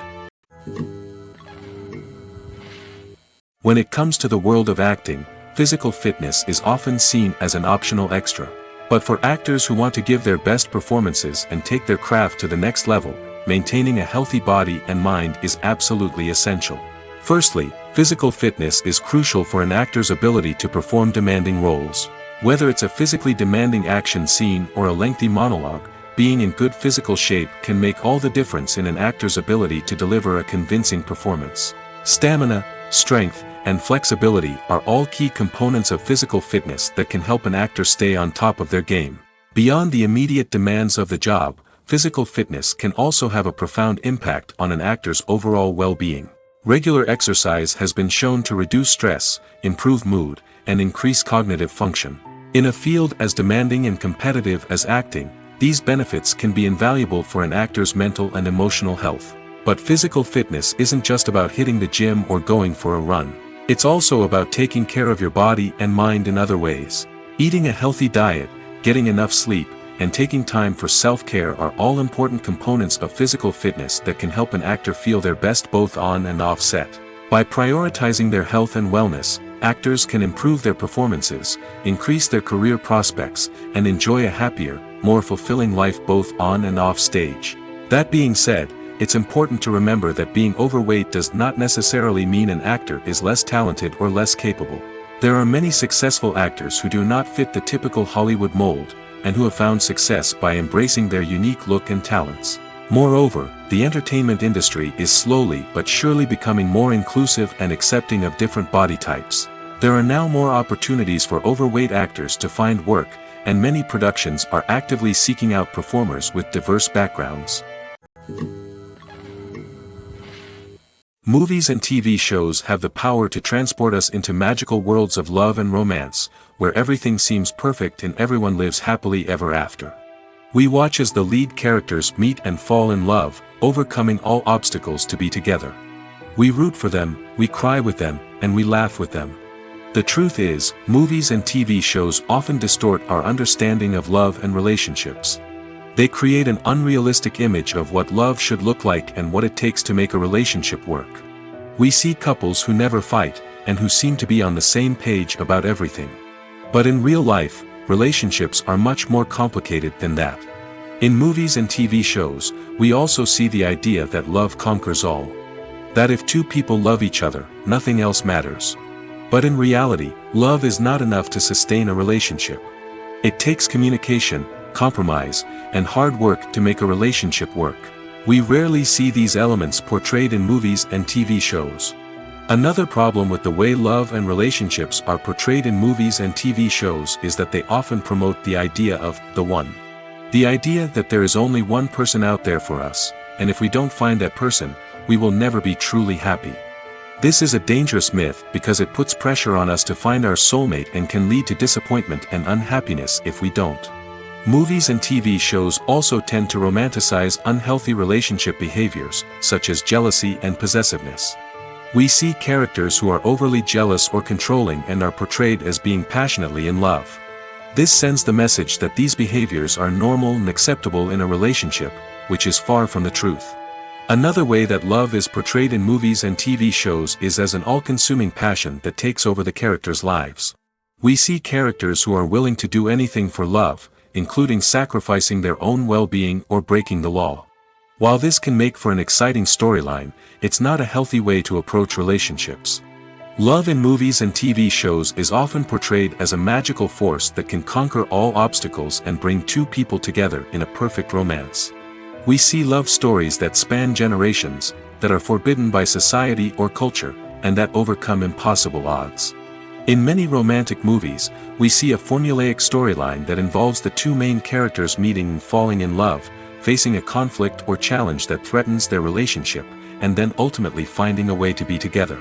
When it comes to the world of acting, physical fitness is often seen as an optional extra. But for actors who want to give their best performances and take their craft to the next level, maintaining a healthy body and mind is absolutely essential. Firstly, Physical fitness is crucial for an actor's ability to perform demanding roles. Whether it's a physically demanding action scene or a lengthy monologue, being in good physical shape can make all the difference in an actor's ability to deliver a convincing performance. Stamina, strength, and flexibility are all key components of physical fitness that can help an actor stay on top of their game. Beyond the immediate demands of the job, physical fitness can also have a profound impact on an actor's overall well-being. Regular exercise has been shown to reduce stress, improve mood, and increase cognitive function. In a field as demanding and competitive as acting, these benefits can be invaluable for an actor's mental and emotional health. But physical fitness isn't just about hitting the gym or going for a run. It's also about taking care of your body and mind in other ways. Eating a healthy diet, getting enough sleep, and taking time for self-care are all important components of physical fitness that can help an actor feel their best both on and off set. By prioritizing their health and wellness, actors can improve their performances, increase their career prospects, and enjoy a happier, more fulfilling life both on and off stage. That being said, it's important to remember that being overweight does not necessarily mean an actor is less talented or less capable. There are many successful actors who do not fit the typical Hollywood mold, and who have found success by embracing their unique look and talents. Moreover, the entertainment industry is slowly but surely becoming more inclusive and accepting of different body types. There are now more opportunities for overweight actors to find work, and many productions are actively seeking out performers with diverse backgrounds. Movies and TV shows have the power to transport us into magical worlds of love and romance, where everything seems perfect and everyone lives happily ever after. We watch as the lead characters meet and fall in love, overcoming all obstacles to be together. We root for them, we cry with them, and we laugh with them. The truth is, movies and TV shows often distort our understanding of love and relationships. They create an unrealistic image of what love should look like and what it takes to make a relationship work. We see couples who never fight, and who seem to be on the same page about everything. But in real life, relationships are much more complicated than that. In movies and TV shows, we also see the idea that love conquers all. That if two people love each other, nothing else matters. But in reality, love is not enough to sustain a relationship. It takes communication, compromise, and hard work to make a relationship work. We rarely see these elements portrayed in movies and TV shows. Another problem with the way love and relationships are portrayed in movies and TV shows is that they often promote the idea of the one. The idea that there is only one person out there for us, and if we don't find that person, we will never be truly happy. This is a dangerous myth because it puts pressure on us to find our soulmate and can lead to disappointment and unhappiness if we don't. Movies and TV shows also tend to romanticize unhealthy relationship behaviors, such as jealousy and possessiveness. We see characters who are overly jealous or controlling and are portrayed as being passionately in love. This sends the message that these behaviors are normal and acceptable in a relationship, which is far from the truth. Another way that love is portrayed in movies and TV shows is as an all-consuming passion that takes over the characters' lives. We see characters who are willing to do anything for love, including sacrificing their own well-being or breaking the law. While this can make for an exciting storyline, it's not a healthy way to approach relationships. Love in movies and TV shows is often portrayed as a magical force that can conquer all obstacles and bring two people together in a perfect romance. We see love stories that span generations, that are forbidden by society or culture, and that overcome impossible odds. In many romantic movies, we see a formulaic storyline that involves the two main characters meeting and falling in love, facing a conflict or challenge that threatens their relationship, and then ultimately finding a way to be together.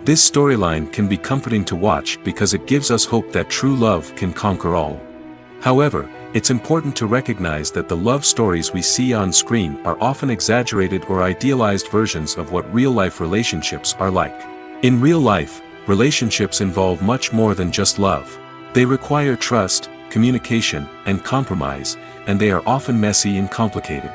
This storyline can be comforting to watch because it gives us hope that true love can conquer all. However, it's important to recognize that the love stories we see on screen are often exaggerated or idealized versions of what real-life relationships are like. In real life, relationships involve much more than just love. They require trust, communication, and compromise, and they are often messy and complicated.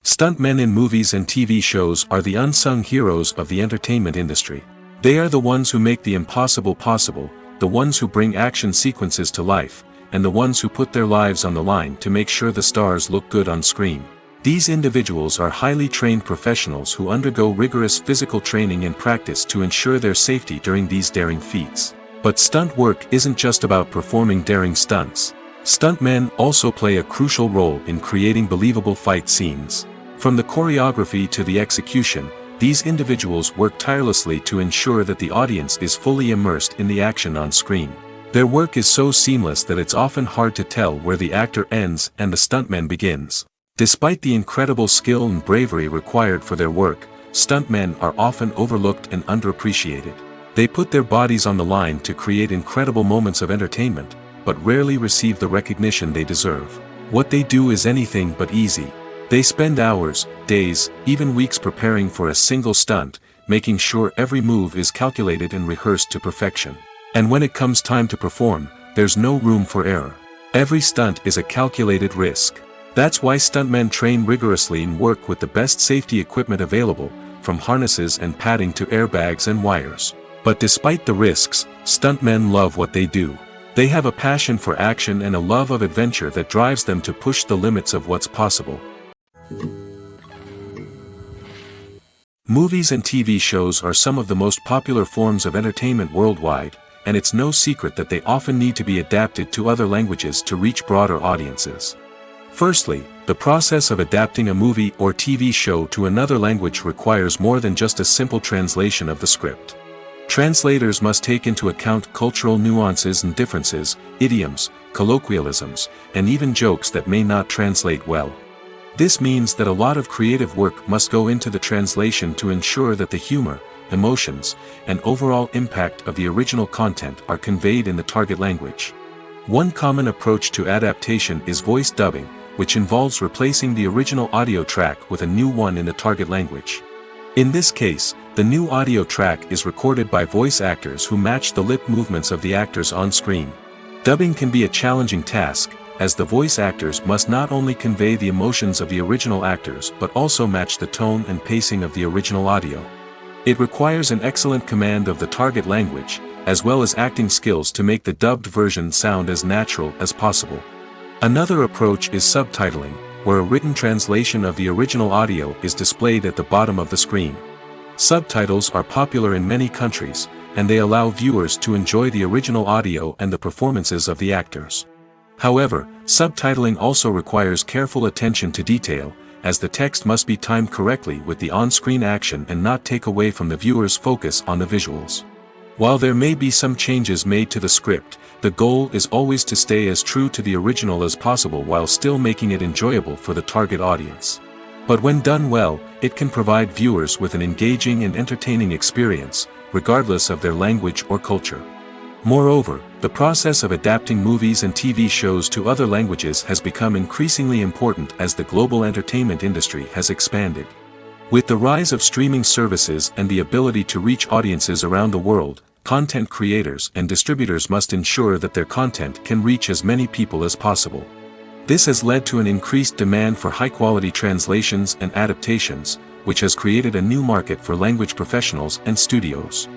Stuntmen in movies and TV shows are the unsung heroes of the entertainment industry. They are the ones who make the impossible possible, the ones who bring action sequences to life, and the ones who put their lives on the line to make sure the stars look good on screen. These individuals are highly trained professionals who undergo rigorous physical training and practice to ensure their safety during these daring feats. But stunt work isn't just about performing daring stunts. Stuntmen also play a crucial role in creating believable fight scenes. From the choreography to the execution, these individuals work tirelessly to ensure that the audience is fully immersed in the action on screen. Their work is so seamless that it's often hard to tell where the actor ends and the stuntman begins. Despite the incredible skill and bravery required for their work, stuntmen are often overlooked and underappreciated. They put their bodies on the line to create incredible moments of entertainment, but rarely receive the recognition they deserve. What they do is anything but easy. They spend hours, days, even weeks preparing for a single stunt, making sure every move is calculated and rehearsed to perfection. And when it comes time to perform, there's no room for error. Every stunt is a calculated risk. That's why stuntmen train rigorously and work with the best safety equipment available, from harnesses and padding to airbags and wires. But despite the risks, stuntmen love what they do. They have a passion for action and a love of adventure that drives them to push the limits of what's possible. Movies and TV shows are some of the most popular forms of entertainment worldwide, and it's no secret that they often need to be adapted to other languages to reach broader audiences. Firstly, the process of adapting a movie or TV show to another language requires more than just a simple translation of the script. Translators must take into account cultural nuances and differences, idioms, colloquialisms, and even jokes that may not translate well. This means that a lot of creative work must go into the translation to ensure that the humor, emotions, and overall impact of the original content are conveyed in the target language. One common approach to adaptation is voice dubbing, which involves replacing the original audio track with a new one in the target language. In this case, the new audio track is recorded by voice actors who match the lip movements of the actors on screen. Dubbing can be a challenging task, as the voice actors must not only convey the emotions of the original actors but also match the tone and pacing of the original audio. It requires an excellent command of the target language, as well as acting skills to make the dubbed version sound as natural as possible. Another approach is subtitling, where a written translation of the original audio is displayed at the bottom of the screen. Subtitles are popular in many countries, and they allow viewers to enjoy the original audio and the performances of the actors. However, subtitling also requires careful attention to detail, as the text must be timed correctly with the on-screen action and not take away from the viewer's focus on the visuals. While there may be some changes made to the script, the goal is always to stay as true to the original as possible while still making it enjoyable for the target audience. But when done well, it can provide viewers with an engaging and entertaining experience, regardless of their language or culture. Moreover, the process of adapting movies and TV shows to other languages has become increasingly important as the global entertainment industry has expanded. With the rise of streaming services and the ability to reach audiences around the world, content creators and distributors must ensure that their content can reach as many people as possible. This has led to an increased demand for high-quality translations and adaptations, which has created a new market for language professionals and studios.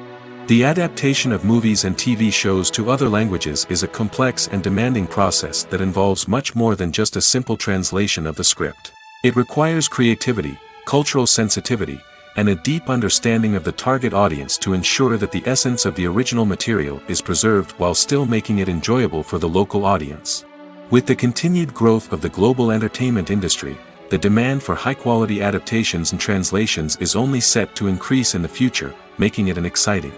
The adaptation of movies and TV shows to other languages is a complex and demanding process that involves much more than just a simple translation of the script. It requires creativity, cultural sensitivity, and a deep understanding of the target audience to ensure that the essence of the original material is preserved while still making it enjoyable for the local audience. With the continued growth of the global entertainment industry, the demand for high-quality adaptations and translations is only set to increase in the future, making it an exciting.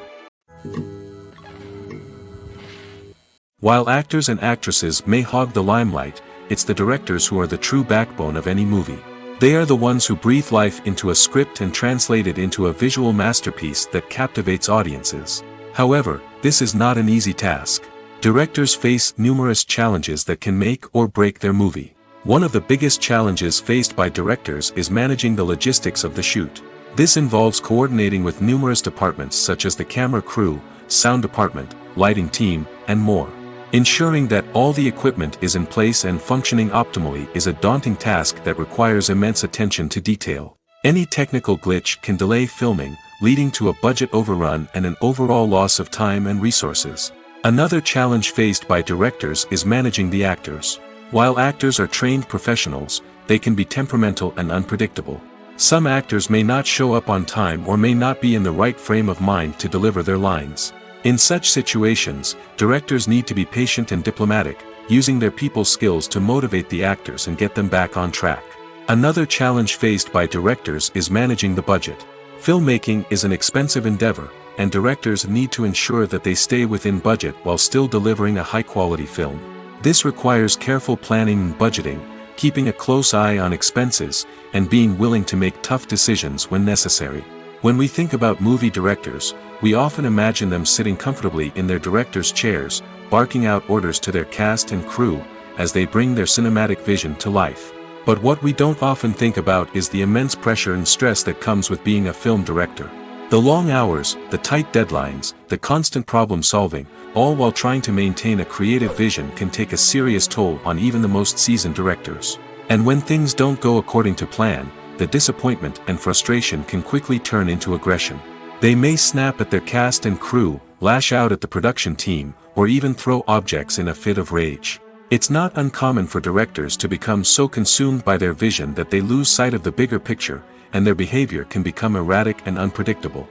While actors and actresses may hog the limelight, it's the directors who are the true backbone of any movie. They are the ones who breathe life into a script and translate it into a visual masterpiece that captivates audiences. However, this is not an easy task. Directors face numerous challenges that can make or break their movie. One of the biggest challenges faced by directors is managing the logistics of the shoot. This involves coordinating with numerous departments such as the camera crew, sound department, lighting team, and more. Ensuring that all the equipment is in place and functioning optimally is a daunting task that requires immense attention to detail. Any technical glitch can delay filming, leading to a budget overrun and an overall loss of time and resources. Another challenge faced by directors is managing the actors. While actors are trained professionals, they can be temperamental and unpredictable. Some actors may not show up on time or may not be in the right frame of mind to deliver their lines. In such situations, directors need to be patient and diplomatic, using their people skills to motivate the actors and get them back on track. Another challenge faced by directors is managing the budget. Filmmaking is an expensive endeavor, and directors need to ensure that they stay within budget while still delivering a high-quality film. This requires careful planning and budgeting, keeping a close eye on expenses, and being willing to make tough decisions when necessary. When we think about movie directors, we often imagine them sitting comfortably in their director's chairs, barking out orders to their cast and crew, as they bring their cinematic vision to life. But what we don't often think about is the immense pressure and stress that comes with being a film director. The long hours, the tight deadlines, the constant problem solving, all while trying to maintain a creative vision can take a serious toll on even the most seasoned directors. And when things don't go according to plan, the disappointment and frustration can quickly turn into aggression. They may snap at their cast and crew, lash out at the production team, or even throw objects in a fit of rage. It's not uncommon for directors to become so consumed by their vision that they lose sight of the bigger picture, and their behavior can become erratic and unpredictable.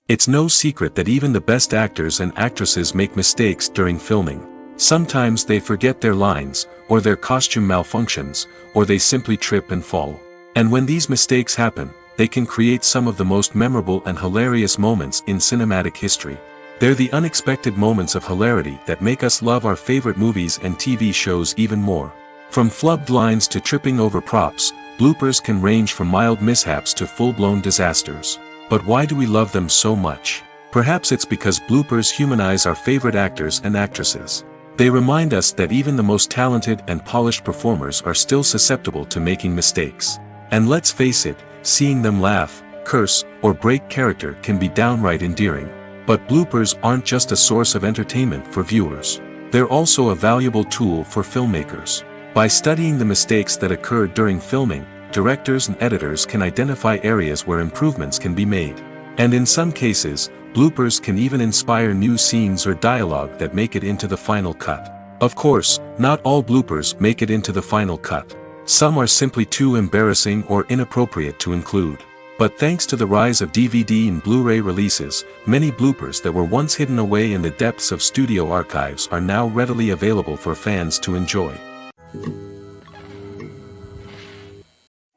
It's no secret that even the best actors and actresses make mistakes during filming. Sometimes they forget their lines, or their costume malfunctions, or they simply trip and fall. And when these mistakes happen, they can create some of the most memorable and hilarious moments in cinematic history. They're the unexpected moments of hilarity that make us love our favorite movies and TV shows even more. From flubbed lines to tripping over props, bloopers can range from mild mishaps to full-blown disasters. But why do we love them so much? Perhaps it's because bloopers humanize our favorite actors and actresses. They remind us that even the most talented and polished performers are still susceptible to making mistakes. And let's face it, seeing them laugh, curse, or break character can be downright endearing. But bloopers aren't just a source of entertainment for viewers. They're also a valuable tool for filmmakers. By studying the mistakes that occurred during filming, directors and editors can identify areas where improvements can be made. And in some cases, bloopers can even inspire new scenes or dialogue that make it into the final cut. Of course, not all bloopers make it into the final cut. Some are simply too embarrassing or inappropriate to include. But thanks to the rise of DVD and Blu-ray releases, many bloopers that were once hidden away in the depths of studio archives are now readily available for fans to enjoy.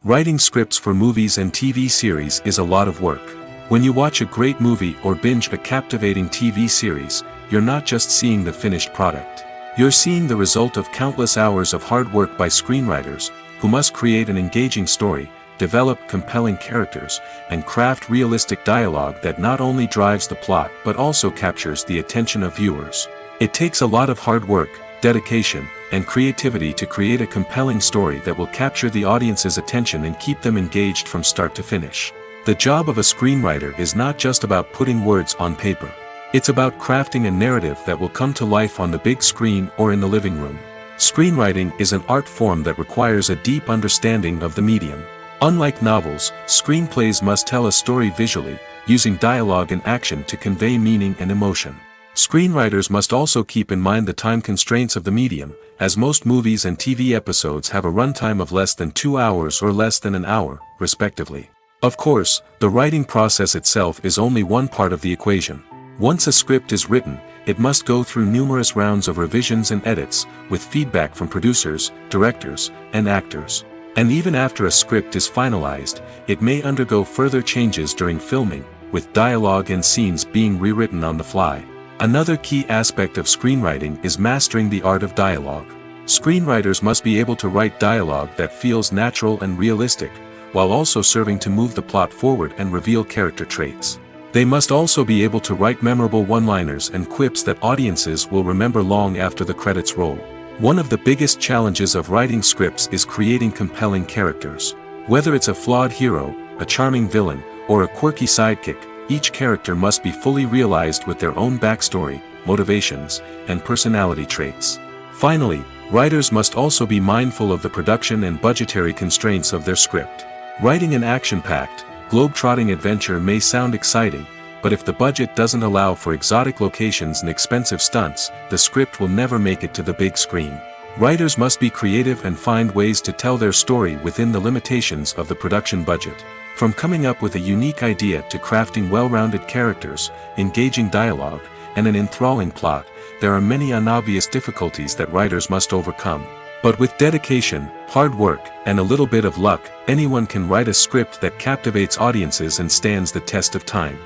Writing scripts for movies and TV series is a lot of work. When you watch a great movie or binge a captivating TV series, you're not just seeing the finished product. You're seeing the result of countless hours of hard work by screenwriters, who must create an engaging story, develop compelling characters, and craft realistic dialogue that not only drives the plot but also captures the attention of viewers. It takes a lot of hard work, dedication, and creativity to create a compelling story that will capture the audience's attention and keep them engaged from start to finish. The job of a screenwriter is not just about putting words on paper. It's about crafting a narrative that will come to life on the big screen or in the living room. Screenwriting is an art form that requires a deep understanding of the medium. Unlike novels, screenplays must tell a story visually, using dialogue and action to convey meaning and emotion. Screenwriters must also keep in mind the time constraints of the medium, as most movies and TV episodes have a runtime of less than 2 hours or less than an hour, respectively. Of course, the writing process itself is only one part of the equation. Once a script is written, it must go through numerous rounds of revisions and edits, with feedback from producers, directors, and actors. And even after a script is finalized, it may undergo further changes during filming, with dialogue and scenes being rewritten on the fly. Another key aspect of screenwriting is mastering the art of dialogue. Screenwriters must be able to write dialogue that feels natural and realistic, while also serving to move the plot forward and reveal character traits. They must also be able to write memorable one-liners and quips that audiences will remember long after the credits roll. One of the biggest challenges of writing scripts is creating compelling characters. Whether it's a flawed hero, a charming villain, or a quirky sidekick, each character must be fully realized with their own backstory, motivations, and personality traits. Finally, writers must also be mindful of the production and budgetary constraints of their script. Writing an action-packed, globe-trotting adventure may sound exciting, but if the budget doesn't allow for exotic locations and expensive stunts, the script will never make it to the big screen. Writers must be creative and find ways to tell their story within the limitations of the production budget. From coming up with a unique idea to crafting well-rounded characters, engaging dialogue, and an enthralling plot, there are many unobvious difficulties that writers must overcome. But with dedication, hard work, and a little bit of luck, anyone can write a script that captivates audiences and stands the test of time.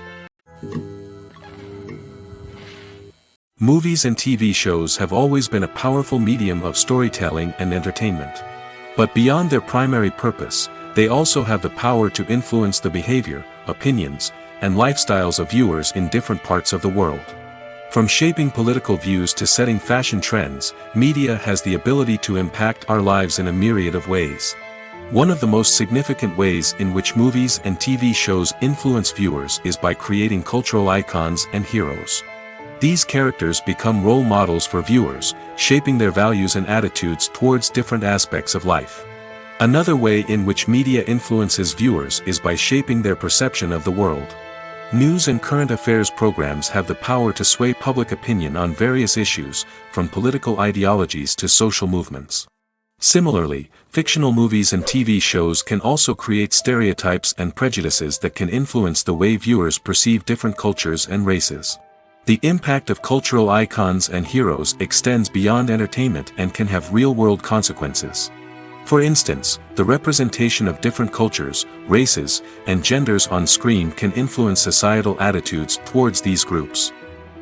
Movies and TV shows have always been a powerful medium of storytelling and entertainment. But beyond their primary purpose, they also have the power to influence the behavior, opinions, and lifestyles of viewers in different parts of the world. From shaping political views to setting fashion trends, media has the ability to impact our lives in a myriad of ways. One of the most significant ways in which movies and TV shows influence viewers is by creating cultural icons and heroes. These characters become role models for viewers, shaping their values and attitudes towards different aspects of life. Another way in which media influences viewers is by shaping their perception of the world. News and current affairs programs have the power to sway public opinion on various issues, from political ideologies to social movements. Similarly, fictional movies and TV shows can also create stereotypes and prejudices that can influence the way viewers perceive different cultures and races. The impact of cultural icons and heroes extends beyond entertainment and can have real-world consequences. For instance, the representation of different cultures, races, and genders on screen can influence societal attitudes towards these groups.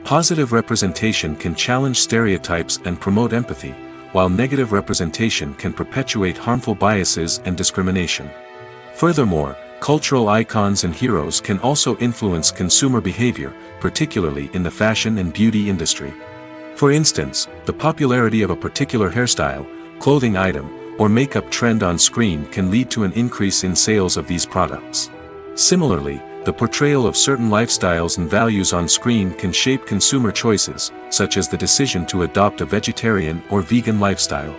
Positive representation can challenge stereotypes and promote empathy, while negative representation can perpetuate harmful biases and discrimination. Furthermore, cultural icons and heroes can also influence consumer behavior, particularly in the fashion and beauty industry. For instance, the popularity of a particular hairstyle, clothing item, or makeup trend on screen can lead to an increase in sales of these products. Similarly, the portrayal of certain lifestyles and values on screen can shape consumer choices, such as the decision to adopt a vegetarian or vegan lifestyle.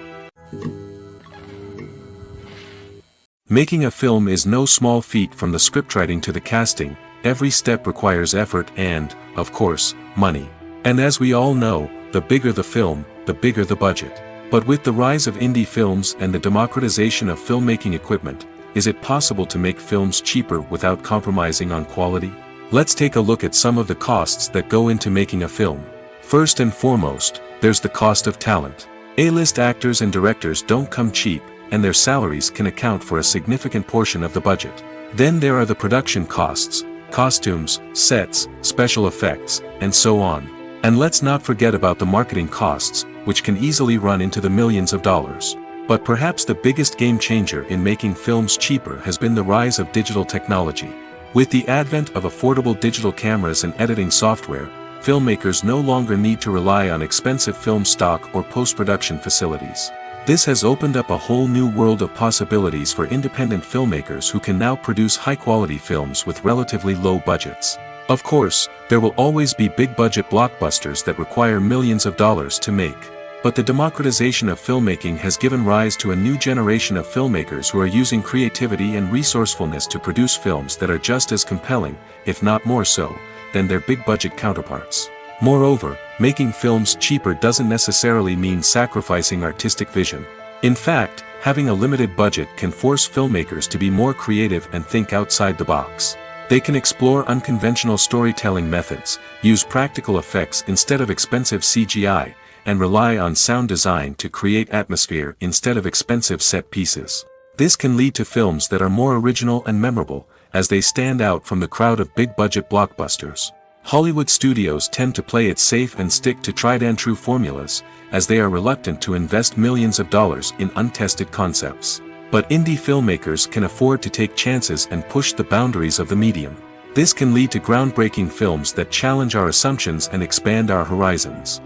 Making a film is no small feat. From the scriptwriting to the casting, every step requires effort and, of course, money. And as we all know, the bigger the film, the bigger the budget. But with the rise of indie films and the democratization of filmmaking equipment, is it possible to make films cheaper without compromising on quality? Let's take a look at some of the costs that go into making a film. First and foremost, there's the cost of talent. A-list actors and directors don't come cheap, and their salaries can account for a significant portion of the budget. Then there are the production costs, costumes, sets, special effects, and so on. And let's not forget about the marketing costs, which can easily run into the millions of dollars. But perhaps the biggest game changer in making films cheaper has been the rise of digital technology. With the advent of affordable digital cameras and editing software, filmmakers no longer need to rely on expensive film stock or post-production facilities. This has opened up a whole new world of possibilities for independent filmmakers who can now produce high-quality films with relatively low budgets. Of course, there will always be big-budget blockbusters that require millions of dollars to make. But the democratization of filmmaking has given rise to a new generation of filmmakers who are using creativity and resourcefulness to produce films that are just as compelling, if not more so, than their big-budget counterparts. Moreover, making films cheaper doesn't necessarily mean sacrificing artistic vision. In fact, having a limited budget can force filmmakers to be more creative and think outside the box. They can explore unconventional storytelling methods, use practical effects instead of expensive CGI, and rely on sound design to create atmosphere instead of expensive set pieces. This can lead to films that are more original and memorable, as they stand out from the crowd of big-budget blockbusters. Hollywood studios tend to play it safe and stick to tried-and-true formulas, as they are reluctant to invest millions of dollars in untested concepts. But indie filmmakers can afford to take chances and push the boundaries of the medium. This can lead to groundbreaking films that challenge our assumptions and expand our horizons.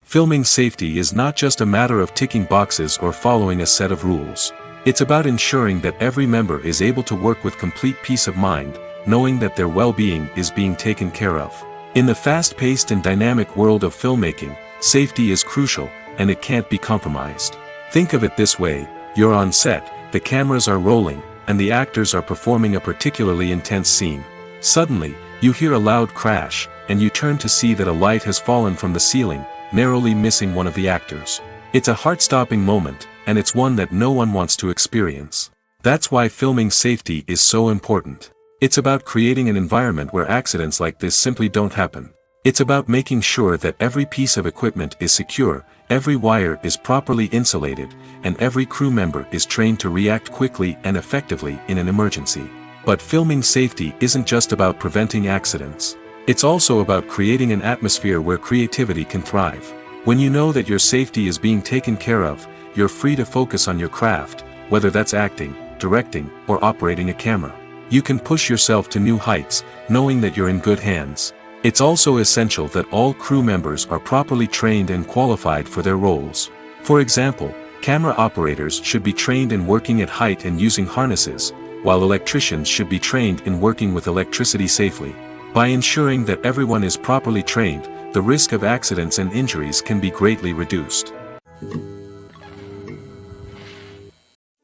Filming safety is not just a matter of ticking boxes or following a set of rules. It's about ensuring that every member is able to work with complete peace of mind, knowing that their well-being is being taken care of. In the fast-paced and dynamic world of filmmaking, safety is crucial, and it can't be compromised. Think of it this way: you're on set, the cameras are rolling, and the actors are performing a particularly intense scene. Suddenly, you hear a loud crash, and you turn to see that a light has fallen from the ceiling, narrowly missing one of the actors. It's a heart-stopping moment, and it's one that no one wants to experience. That's why filming safety is so important. It's about creating an environment where accidents like this simply don't happen. It's about making sure that every piece of equipment is secure, every wire is properly insulated, and every crew member is trained to react quickly and effectively in an emergency. But filming safety isn't just about preventing accidents. It's also about creating an atmosphere where creativity can thrive. When you know that your safety is being taken care of, you're free to focus on your craft, whether that's acting, directing, or operating a camera. You can push yourself to new heights, knowing that you're in good hands. It's also essential that all crew members are properly trained and qualified for their roles. For example, camera operators should be trained in working at height and using harnesses, while electricians should be trained in working with electricity safely. By ensuring that everyone is properly trained, the risk of accidents and injuries can be greatly reduced.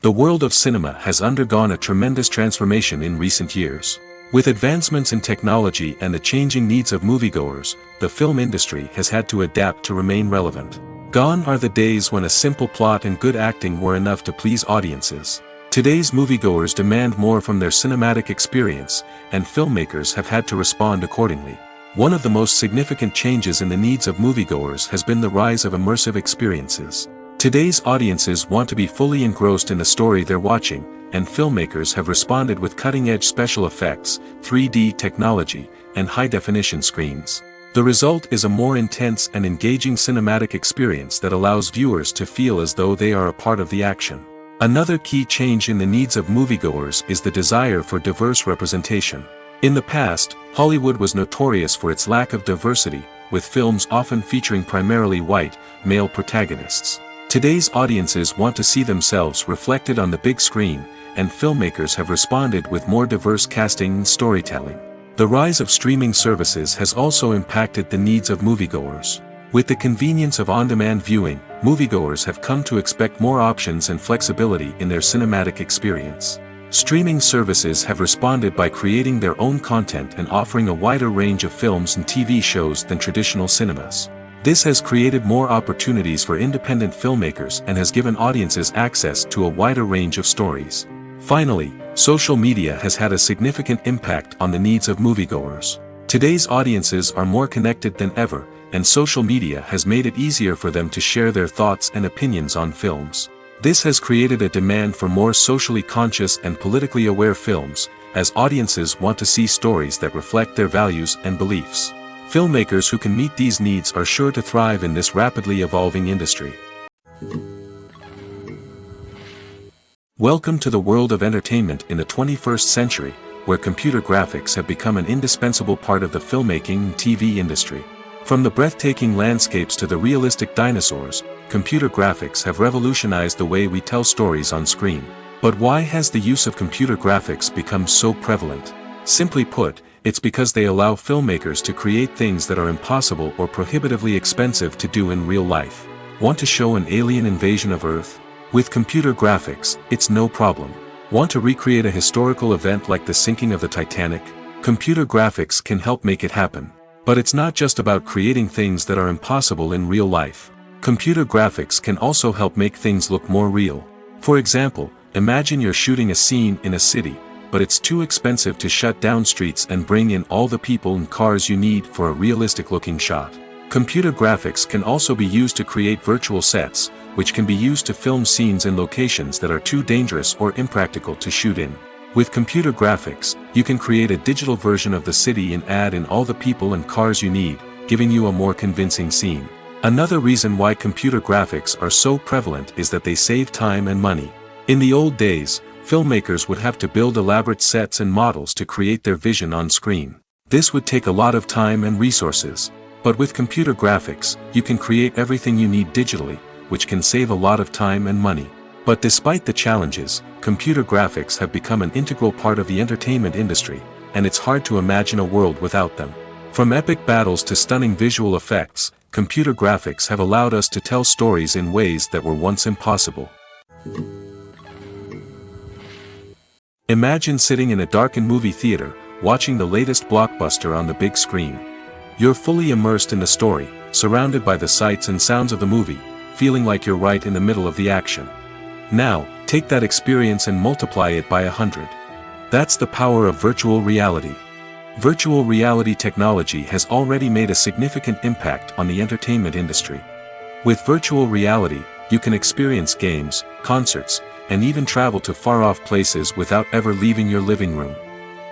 The world of cinema has undergone a tremendous transformation in recent years. With advancements in technology and the changing needs of moviegoers, the film industry has had to adapt to remain relevant. Gone are the days when a simple plot and good acting were enough to please audiences. Today's moviegoers demand more from their cinematic experience, and filmmakers have had to respond accordingly. One of the most significant changes in the needs of moviegoers has been the rise of immersive experiences. Today's audiences want to be fully engrossed in the story they're watching, and filmmakers have responded with cutting-edge special effects, 3D technology, and high-definition screens. The result is a more intense and engaging cinematic experience that allows viewers to feel as though they are a part of the action. Another key change in the needs of moviegoers is the desire for diverse representation. In the past, Hollywood was notorious for its lack of diversity, with films often featuring primarily white, male protagonists. Today's audiences want to see themselves reflected on the big screen, and filmmakers have responded with more diverse casting and storytelling. The rise of streaming services has also impacted the needs of moviegoers. With the convenience of on-demand viewing, moviegoers have come to expect more options and flexibility in their cinematic experience. Streaming services have responded by creating their own content and offering a wider range of films and TV shows than traditional cinemas. This has created more opportunities for independent filmmakers and has given audiences access to a wider range of stories. Finally, social media has had a significant impact on the needs of moviegoers. Today's audiences are more connected than ever, and social media has made it easier for them to share their thoughts and opinions on films. This has created a demand for more socially conscious and politically aware films, as audiences want to see stories that reflect their values and beliefs. Filmmakers who can meet these needs are sure to thrive in this rapidly evolving industry. Welcome to the world of entertainment in the 21st century, where computer graphics have become an indispensable part of the filmmaking and TV industry. From the breathtaking landscapes to the realistic dinosaurs, computer graphics have revolutionized the way we tell stories on screen. But why has the use of computer graphics become so prevalent? Simply put, it's because they allow filmmakers to create things that are impossible or prohibitively expensive to do in real life. Want to show an alien invasion of Earth? With computer graphics, it's no problem. Want to recreate a historical event like the sinking of the Titanic? Computer graphics can help make it happen. But it's not just about creating things that are impossible in real life. Computer graphics can also help make things look more real. For example, imagine you're shooting a scene in a city, but it's too expensive to shut down streets and bring in all the people and cars you need for a realistic-looking shot. Computer graphics can also be used to create virtual sets, which can be used to film scenes in locations that are too dangerous or impractical to shoot in. With computer graphics, you can create a digital version of the city and add in all the people and cars you need, giving you a more convincing scene. Another reason why computer graphics are so prevalent is that they save time and money. In the old days, filmmakers would have to build elaborate sets and models to create their vision on screen. This would take a lot of time and resources. But with computer graphics, you can create everything you need digitally, which can save a lot of time and money. But despite the challenges, computer graphics have become an integral part of the entertainment industry, and it's hard to imagine a world without them. From epic battles to stunning visual effects, computer graphics have allowed us to tell stories in ways that were once impossible. Imagine sitting in a darkened movie theater, watching the latest blockbuster on the big screen. You're fully immersed in the story, surrounded by the sights and sounds of the movie, feeling like you're right in the middle of the action. Now, take that experience and multiply it by 100. That's the power of virtual reality. Virtual reality technology has already made a significant impact on the entertainment industry. With virtual reality, you can experience games, concerts, and even travel to far-off places without ever leaving your living room.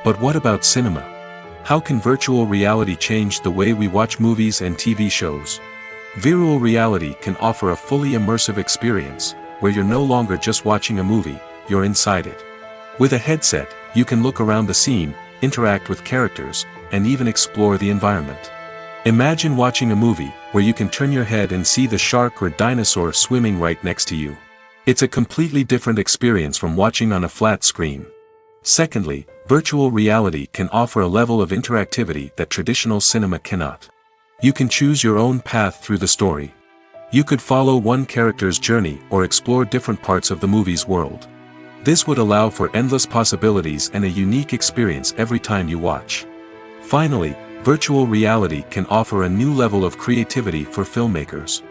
But what about cinema? How can virtual reality change the way we watch movies and TV shows? Virtual reality can offer a fully immersive experience, where you're no longer just watching a movie, you're inside it. With a headset, you can look around the scene, interact with characters, and even explore the environment. Imagine watching a movie, where you can turn your head and see the shark or dinosaur swimming right next to you. It's a completely different experience from watching on a flat screen. Secondly, virtual reality can offer a level of interactivity that traditional cinema cannot. You can choose your own path through the story. You could follow one character's journey or explore different parts of the movie's world. This would allow for endless possibilities and a unique experience every time you watch. Finally, virtual reality can offer a new level of creativity for filmmakers.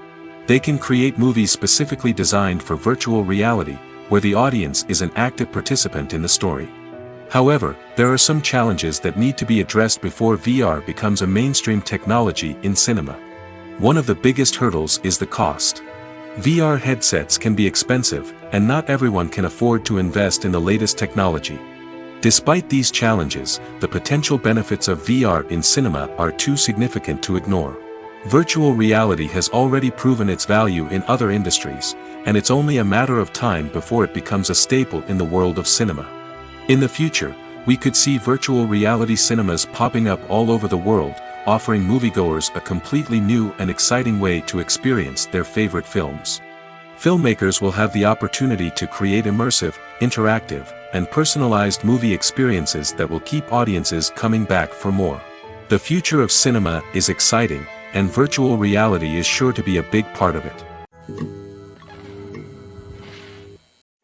They can create movies specifically designed for virtual reality, where the audience is an active participant in the story. However, there are some challenges that need to be addressed before VR becomes a mainstream technology in cinema. One of the biggest hurdles is the cost. VR headsets can be expensive, and not everyone can afford to invest in the latest technology. Despite these challenges, the potential benefits of VR in cinema are too significant to ignore. Virtual reality has already proven its value in other industries, and it's only a matter of time before it becomes a staple in the world of cinema. In the future, we could see virtual reality cinemas popping up all over the world, offering moviegoers a completely new and exciting way to experience their favorite films. Filmmakers will have the opportunity to create immersive, interactive, and personalized movie experiences that will keep audiences coming back for more. The future of cinema is exciting, and virtual reality is sure to be a big part of it.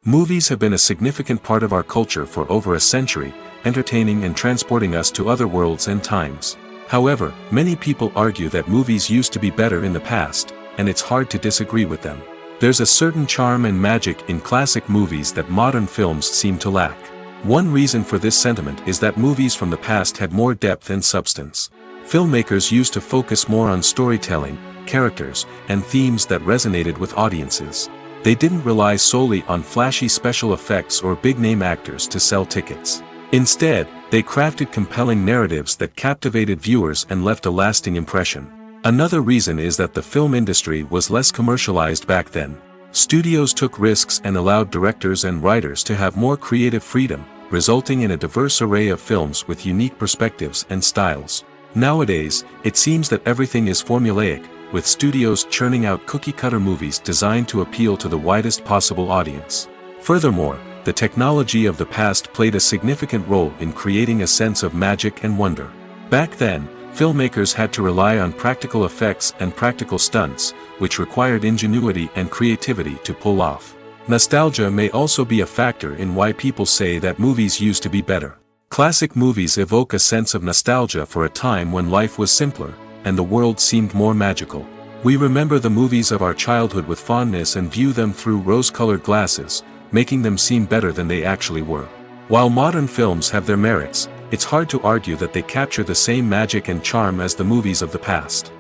Movies have been a significant part of our culture for over a century, entertaining and transporting us to other worlds and times. However, many people argue that movies used to be better in the past, and it's hard to disagree with them. There's a certain charm and magic in classic movies that modern films seem to lack. One reason for this sentiment is that movies from the past had more depth and substance. Filmmakers used to focus more on storytelling, characters, and themes that resonated with audiences. They didn't rely solely on flashy special effects or big-name actors to sell tickets. Instead, they crafted compelling narratives that captivated viewers and left a lasting impression. Another reason is that the film industry was less commercialized back then. Studios took risks and allowed directors and writers to have more creative freedom, resulting in a diverse array of films with unique perspectives and styles. Nowadays, it seems that everything is formulaic, with studios churning out cookie-cutter movies designed to appeal to the widest possible audience. Furthermore, the technology of the past played a significant role in creating a sense of magic and wonder. Back then, filmmakers had to rely on practical effects and practical stunts, which required ingenuity and creativity to pull off. Nostalgia may also be a factor in why people say that movies used to be better. Classic movies evoke a sense of nostalgia for a time when life was simpler, and the world seemed more magical. We remember the movies of our childhood with fondness and view them through rose-colored glasses, making them seem better than they actually were. While modern films have their merits, it's hard to argue that they capture the same magic and charm as the movies of the past.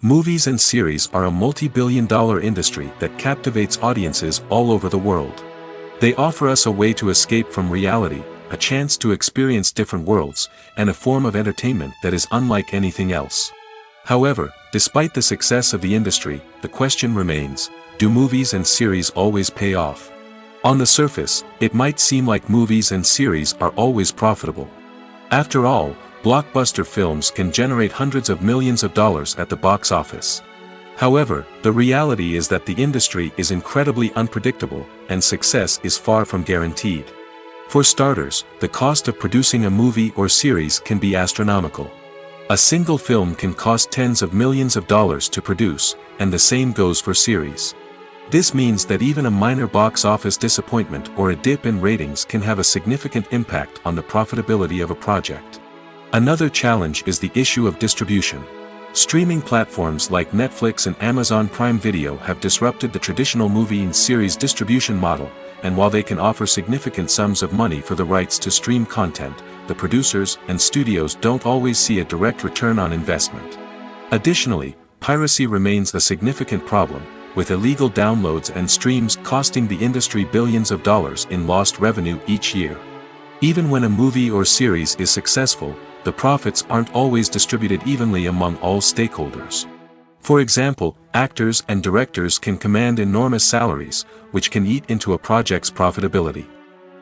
Movies and series are a multi-billion-dollar industry that captivates audiences all over the world. They offer us a way to escape from reality, a chance to experience different worlds, and a form of entertainment that is unlike anything else. However, despite the success of the industry, the question remains, do movies and series always pay off? On the surface, it might seem like movies and series are always profitable. After all, blockbuster films can generate hundreds of millions of dollars at the box office. However, the reality is that the industry is incredibly unpredictable, and success is far from guaranteed. For starters, the cost of producing a movie or series can be astronomical. A single film can cost tens of millions of dollars to produce, and the same goes for series. This means that even a minor box office disappointment or a dip in ratings can have a significant impact on the profitability of a project. Another challenge is the issue of distribution. Streaming platforms like Netflix and Amazon Prime Video have disrupted the traditional movie and series distribution model, and while they can offer significant sums of money for the rights to stream content, the producers and studios don't always see a direct return on investment. Additionally, piracy remains a significant problem, with illegal downloads and streams costing the industry billions of dollars in lost revenue each year. Even when a movie or series is successful, the profits aren't always distributed evenly among all stakeholders. For example, actors and directors can command enormous salaries, which can eat into a project's profitability.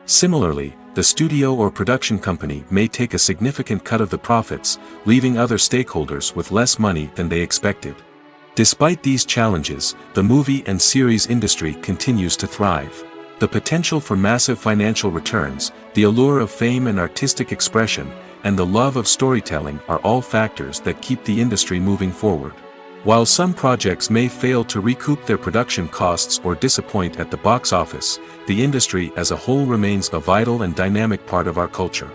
Similarly, the studio or production company may take a significant cut of the profits, leaving other stakeholders with less money than they expected. Despite these challenges, the movie and series industry continues to thrive. The potential for massive financial returns, the allure of fame and artistic expression, and the love of storytelling are all factors that keep the industry moving forward. While some projects may fail to recoup their production costs or disappoint at the box office, the industry as a whole remains a vital and dynamic part of our culture.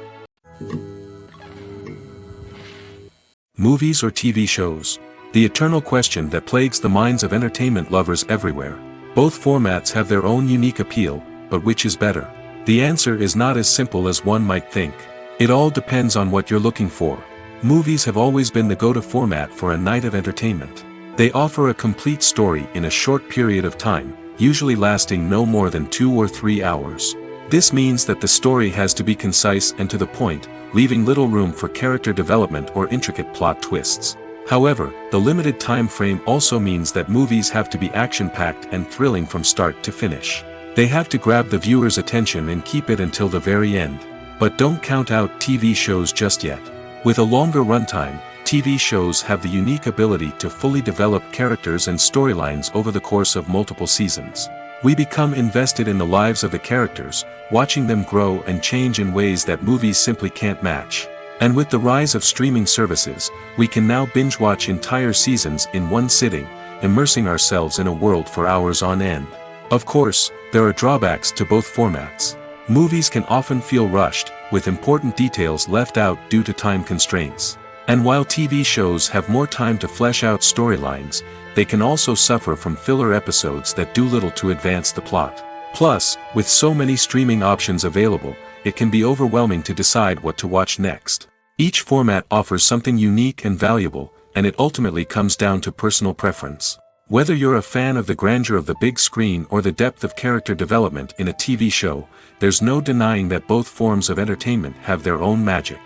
Movies or TV shows? The eternal question that plagues the minds of entertainment lovers everywhere. Both formats have their own unique appeal, but which is better? The answer is not as simple as one might think. It all depends on what you're looking for. Movies have always been the go-to format for a night of entertainment. They offer a complete story in a short period of time, usually lasting no more than 2 or 3 hours. This means that the story has to be concise and to the point, leaving little room for character development or intricate plot twists. However, the limited time frame also means that movies have to be action-packed and thrilling from start to finish. They have to grab the viewer's attention and keep it until the very end. But don't count out TV shows just yet. With a longer runtime, TV shows have the unique ability to fully develop characters and storylines over the course of multiple seasons. We become invested in the lives of the characters, watching them grow and change in ways that movies simply can't match. And with the rise of streaming services, we can now binge-watch entire seasons in one sitting, immersing ourselves in a world for hours on end. Of course, there are drawbacks to both formats. Movies can often feel rushed, with important details left out due to time constraints. And while TV shows have more time to flesh out storylines, they can also suffer from filler episodes that do little to advance the plot. Plus, with so many streaming options available, it can be overwhelming to decide what to watch next. Each format offers something unique and valuable, and it ultimately comes down to personal preference. Whether you're a fan of the grandeur of the big screen or the depth of character development in a TV show, there's no denying that both forms of entertainment have their own magic.